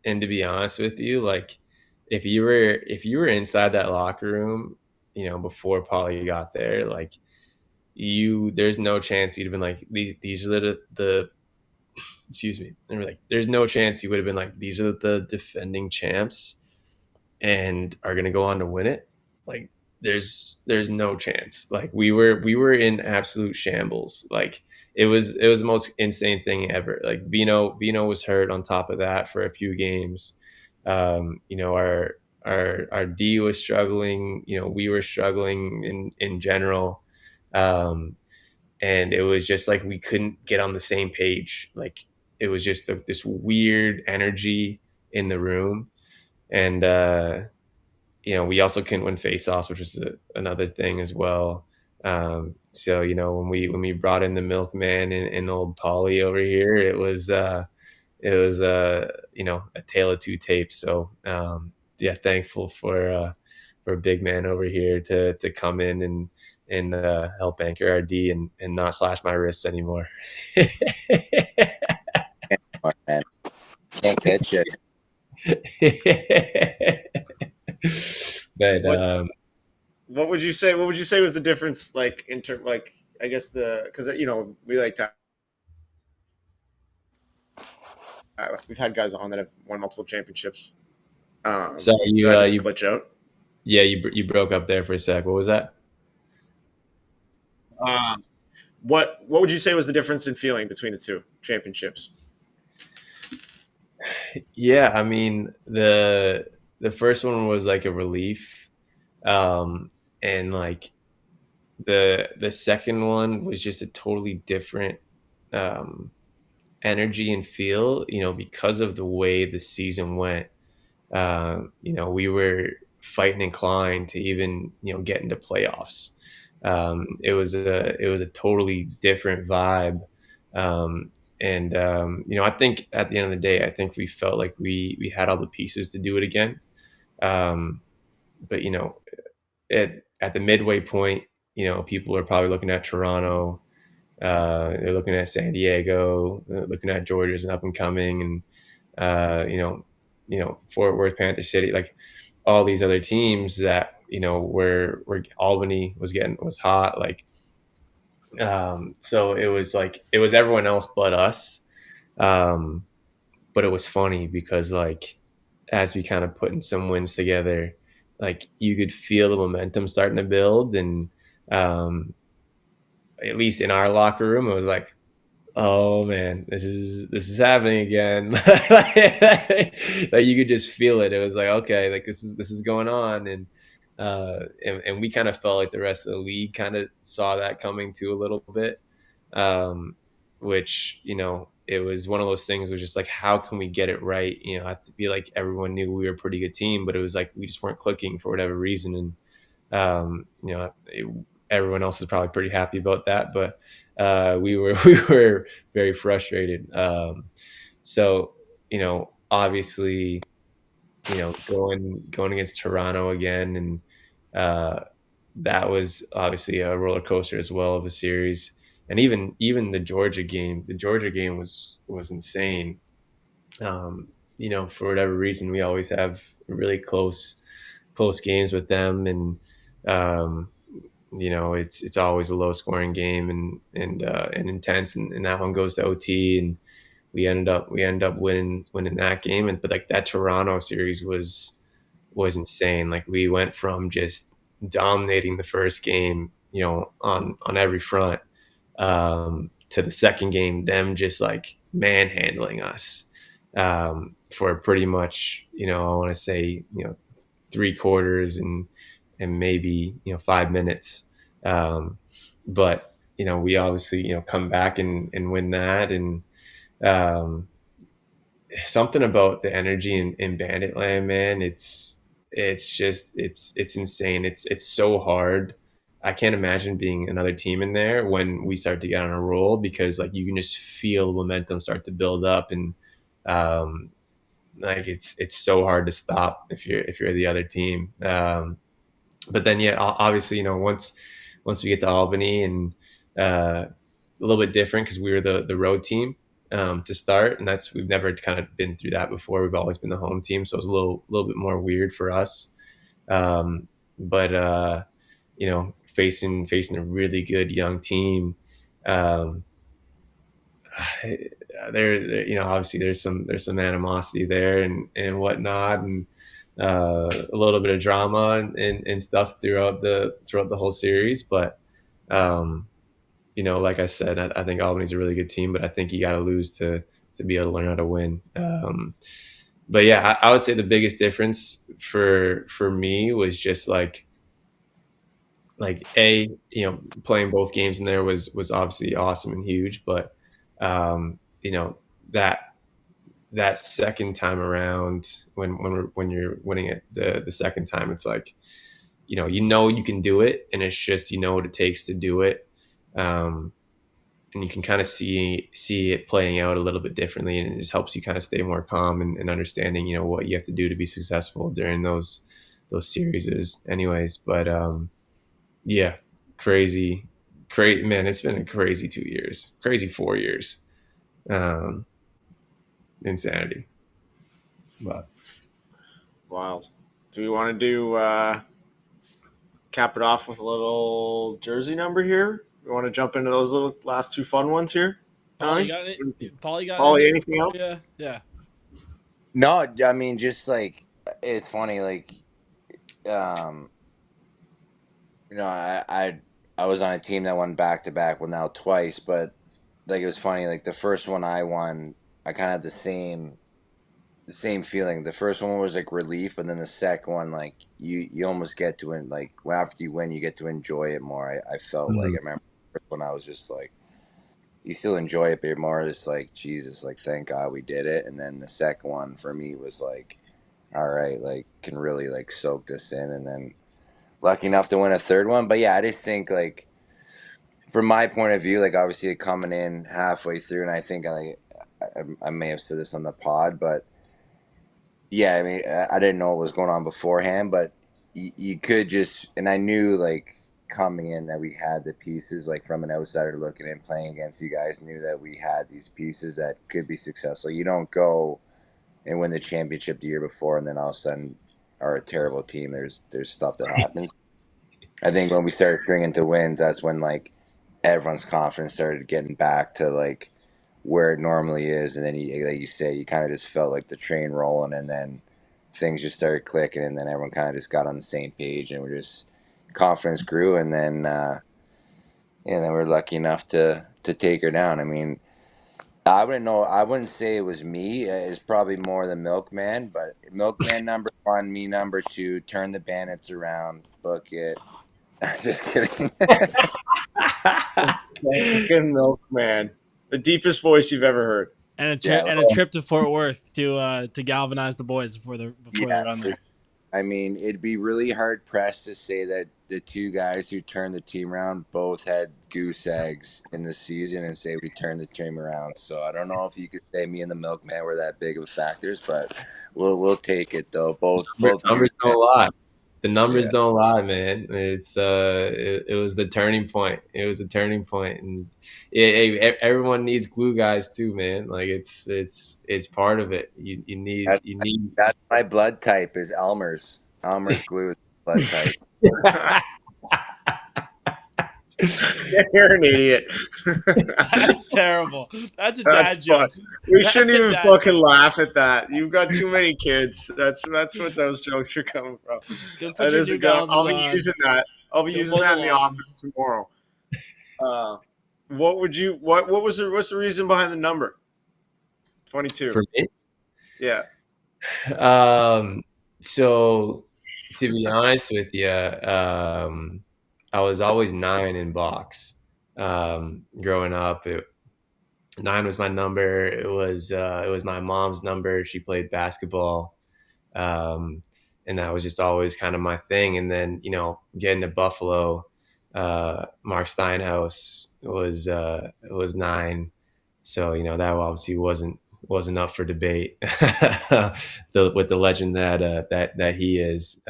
and to be honest with you, like, if you were inside that locker room, before Paulie got there, like, there's no chance you'd have been like, these are the excuse me. And we're like, there's no chance you would have been like, these are the defending champs and are gonna go on to win it. Like, there's no chance. Like, we were in absolute shambles. Like, it was the most insane thing ever. Like, Vino was hurt on top of that for a few games. Our D was struggling. We were struggling in general. And it was just like we couldn't get on the same page. Like, it was just this weird energy in the room. And we also couldn't win faceoffs, which was another thing as well. So when we brought in the milkman and old Polly over here, it was a tale of two tapes. So yeah, thankful for a big man over here to come in and help anchor our D and not slash my wrists anymore. Smart, man. Can't catch it. But What what would you say? What would you say was the difference, like in term, like I guess because we like to we've had guys on that have won multiple championships. so So you I just you glitch out. yeah you broke up there for a sec. What was that? Um, what would you say was the difference in feeling between the two championships? Yeah, I mean the first one was like a relief, and like the second one was just a totally different um, energy and feel. Because of the way the season went. We were fighting and clawing to even get into playoffs. It was a totally different vibe. And I think at the end of the day, I think we felt like we had all the pieces to do it again. Um, but at the midway point, people are probably looking at Toronto. They're looking at San Diego, looking at Georgia as an up and coming, and Fort Worth, Panther City, like all these other teams that where Albany was hot, like so it was everyone else but us. Um, but it was funny because like as we kind of putting some wins together, like you could feel the momentum starting to build, and um, at least in our locker room, it was like, oh man, this is happening again. Like you could just feel it. It was like, okay, like this is going on, and we kind of felt like the rest of the league kind of saw that coming too a little bit, um, which it was one of those things. Was just like, how can we get it right? I feel like everyone knew we were a pretty good team, but it was like we just weren't clicking for whatever reason, and everyone else is probably pretty happy about that, but we were we were very frustrated. So obviously, going against Toronto again, and that was obviously a roller coaster as well of a series. And even the Georgia game was insane. For whatever reason, we always have really close games with them, and um, it's always a low scoring game, and intense, and that one goes to OT, and we end up winning that game. And but like that Toronto series was insane. Like we went from just dominating the first game, on every front, to the second game, them just like manhandling us, for pretty much, I want to say, three quarters and maybe 5 minutes. Um, but we obviously come back and win that, and um, something about the energy in Bandit Land, man. It's insane. It's so hard. I can't imagine being another team in there when we start to get on a roll, because like you can just feel momentum start to build up, and um, like it's so hard to stop if you're the other team. But then yeah, obviously once we get to Albany, and a little bit different because we were the road team, to start, and we've never kind of been through that before. We've always been the home team, so it was a little bit more weird for us. But facing a really good young team, um, obviously there's some animosity there and whatnot, and a little bit of drama and stuff throughout the whole series. But like I said, I think Albany's a really good team, but I think you got to lose to be able to learn how to win. But yeah, I would say the biggest difference for me was just like playing both games in there was obviously awesome and huge, but um, you know that that second time around, when you're winning it the second time, it's like you can do it, and it's just what it takes to do it. um, and you can kind of see it playing out a little bit differently, and it just helps you kind of stay more calm and understanding what you have to do to be successful during series is anyways. But yeah, crazy man, it's been a crazy 2 years, crazy 4 years. Insanity. But Wild. Do we want to do cap it off with a little jersey number here? We want to jump into those little last two fun ones here, Paul, you Johnny? got it. Paul, you got Ollie, anything? anything else? Yeah, yeah. No, I mean, just like it's funny, like um, I was on a team that won back to back, well now twice, but like it was funny, like the first one I won, I kind of had the same feeling. The first one was like relief, but then the second one, like you almost get to it, like after you win, you get to enjoy it more. I felt like I remember the first one I was just like you still enjoy it, but you're more just like Jesus, like thank God we did it. And then the second one for me was like, all right, like can really like soak this in, and then lucky enough to win a third one. But yeah, I just think like from my point of view, like obviously coming in halfway through, and I think I may have said this on the pod, but yeah, I mean I didn't know what was going on beforehand, but you could just, and I knew like coming in that we had the pieces, like from an outsider looking in, playing against you guys, knew that we had these pieces that could be successful. You don't go and win the championship the year before, and then all of a sudden are a terrible team. There's stuff that happens. I think when we started stringing to wins, that's when like everyone's confidence started getting back to like where it normally is, and then you, like you say, you kind of just felt like the train rolling, and then things just started clicking, and then everyone kind of just got on the same page, and we're just confidence grew, and then we're lucky enough to take her down. I mean, I wouldn't know. I wouldn't say it was me. It's probably more the milkman, but milkman number one, me number two. Turn the bandits around. Book it. Just kidding. Fucking milkman. The deepest voice you've ever heard. And Yeah, a trip to Fort Worth to galvanize the boys before yeah. they're on there. I mean, it'd be really hard pressed to say that the two guys who turned the team around both had goose eggs in the season and say we turned the team around. So I don't know if you could say me and the milkman were that big of factors, but we'll take it though. Both goose numbers eggs. don't lie. The numbers Yeah. don't lie, man. It's it was the turning point. It was a turning point, and everyone needs glue guys too, man. Like it's part of it. You need. That's my blood type is Elmer's. Elmer's glue is blood type. You're an idiot. That's terrible. That's a That's dad joke. fun. We That's shouldn't a even dad fucking joke. laugh at that. You've got too many kids. That's what those jokes are coming from. Go put That your is a New good. Balances I'll be on. using that. I'll be Go using mow that the in the lawn. office tomorrow. What would you? What's the reason behind the number? 22. For me. Yeah. So to be honest with you, I was always 9 in box. Growing up, 9 was my number. It was my mom's number. She played basketball. And that was just always kind of my thing. And then, getting to Buffalo, Mark Steinhaus was 9. So, that obviously wasn't up for debate with the legend that he is.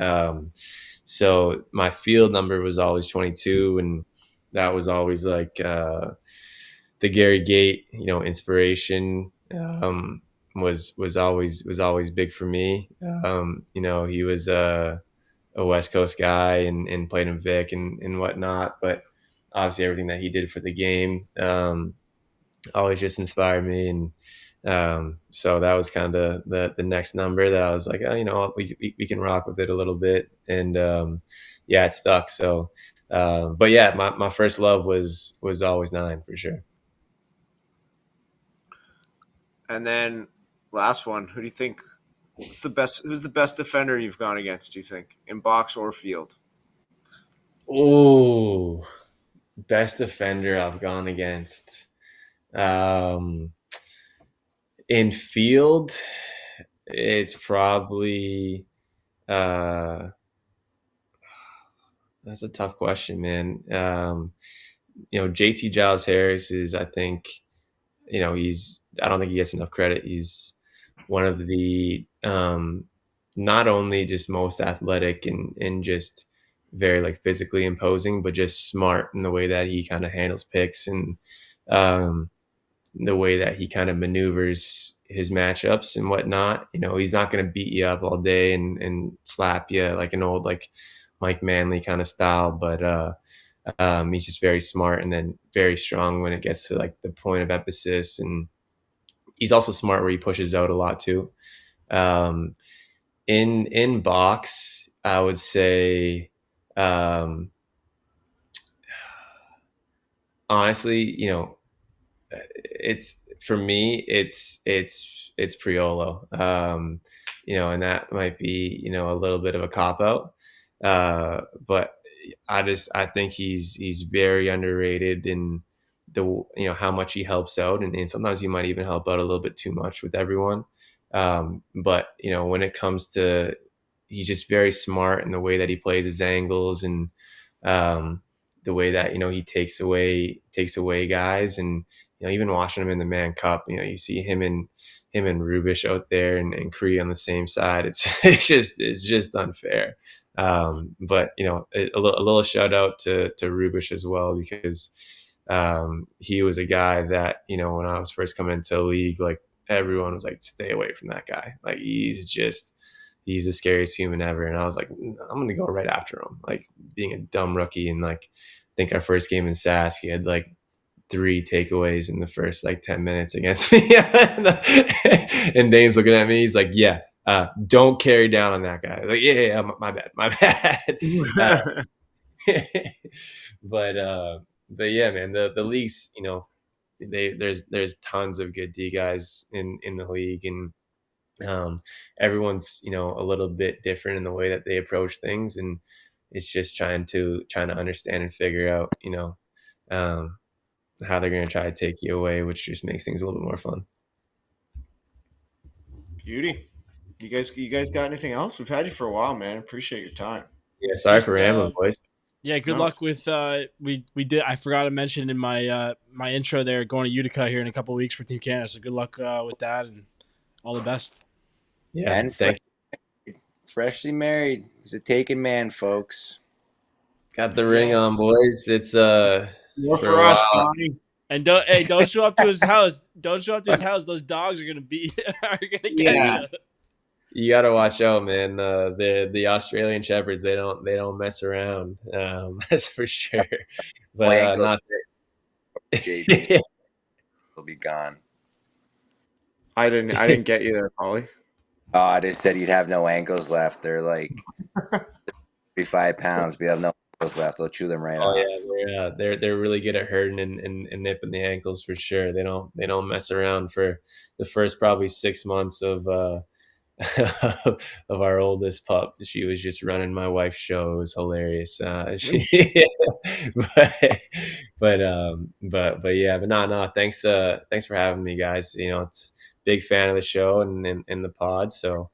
So my field number was always 22, and that was always like the Gary Gate, inspiration. Was always big for me. He was a West Coast guy and played in Vic and whatnot, but obviously everything that he did for the game always just inspired me. And so that was kind of the next number that I was like, oh, we can rock with it a little bit. And yeah, it stuck. So, but yeah, my first love was always 9 for sure. And then last one. Who do you think? Who's the best defender you've gone against? Do you think in box or field? Oh, best defender I've gone against. In field, it's probably that's a tough question, man. JT Giles Harris is, I think, I don't think he gets enough credit. He's one of the not only just most athletic and just very like physically imposing, but just smart in the way that he kind of handles picks and um, the way that he kind of maneuvers his matchups and whatnot. He's not going to beat you up all day and slap you like an old like Mike Manley kind of style, but he's just very smart and then very strong when it gets to like the point of emphasis. And he's also smart where he pushes out a lot too. Um, in box, I would say, honestly, it's for me, it's Priolo. And that might be a little bit of a cop out, but I think he's very underrated in the how much he helps out, and sometimes he might even help out a little bit too much with everyone. But when it comes to, he's just very smart in the way that he plays his angles and um, the way that he takes away guys, and even watching him in the Mann Cup, you see him and Rubish out there and Cree on the same side. It's just unfair. But a little shout out to Rubish as well, because he was a guy that when I was first coming into the league, like everyone was like, stay away from that guy. Like he's the scariest human ever. And I was like, I'm gonna go right after him. Like being a dumb rookie, and like I think our first game in Sask, he had like 3 takeaways in the first like 10 minutes against me. And Dane's looking at me. He's like, yeah, don't carry down on that guy. Like, yeah, my bad. But but yeah, man, the leagues, there's tons of good D guys in the league, and everyone's a little bit different in the way that they approach things, and it's just trying to understand and figure out um, how they're going to try to take you away, which just makes things a little bit more fun. Beauty. You guys got anything else? We've had you for a while, man. Appreciate your time. Yeah, sorry for rambling, boys. Yeah, good No, luck with we did. I forgot to mention in my my intro there, going to Utica here in a couple of weeks for Team Canada. So good luck with that, and all the best. Yeah, And thank you. freshly married. He's a taken man, folks. Got the ring on, boys. It's more for for a us, while. Donnie. And don't show up to his house. Don't show up to his house. Those dogs are gonna get Yeah. you. You got to watch out, man. The Australian Shepherds, they don't mess around. That's for sure. But Ankles, not JB will be gone. I didn't get you there, Polly. Oh, I just said you'd have no ankles left. They're like 35 pounds, but you have no ankles left. They'll chew them right Oh off. yeah, they're really good at hurting and nipping the ankles for sure. They don't mess around for the first probably 6 months of of our oldest pup. She was just running my wife's show. It was hilarious. But yeah, but no. Thanks for having me, guys. It's big fan of the show and the pod. So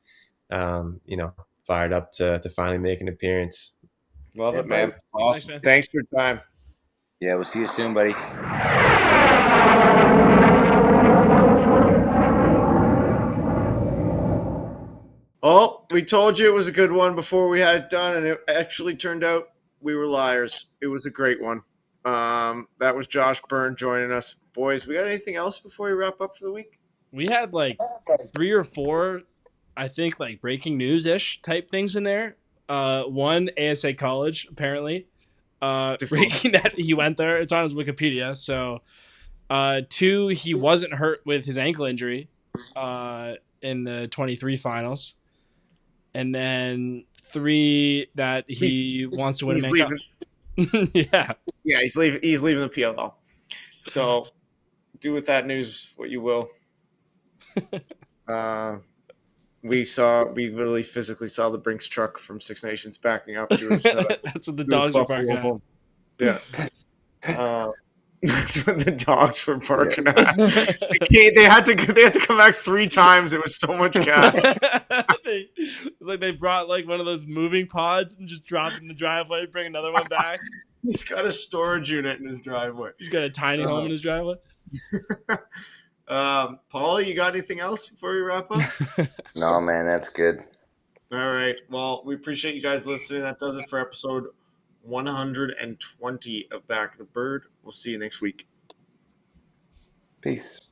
fired up to finally make an appearance. Love Yeah, it, man. buddy. Awesome. Thanks, man. Thanks for your time. Yeah, we'll see you soon, buddy. Oh, we told you it was a good one before we had it done, and it actually turned out we were liars. It was a great one. That was Josh Byrne joining us. Boys, we got anything else before we wrap up for the week? We had like 3 or 4, I think, like breaking news ish type things in there. One, ASA College apparently breaking that he went there. It's on his Wikipedia. So 2, he wasn't hurt with his ankle injury in the 23 finals. And then 3, that he wants to win a He's Mann Cup. leaving. Yeah. Yeah, he's leaving. He's leaving the PLL. So, do with that news what you will. We literally physically saw the Brinks truck from Six Nations backing up to his. That's what the dogs are barking at. home. Yeah. That's what the dogs were barking at. They had to come back 3 times. It was so much gas. It's like they brought like one of those moving pods and just dropped it in the driveway, bring another one back. He's got a storage unit in his driveway. He's got a tiny home in his driveway. Paulie, you got anything else before we wrap up? No, man, that's good. All right. Well, we appreciate you guys listening. That does it for episode 120 of Back of the Bird. We'll see you next week. Peace.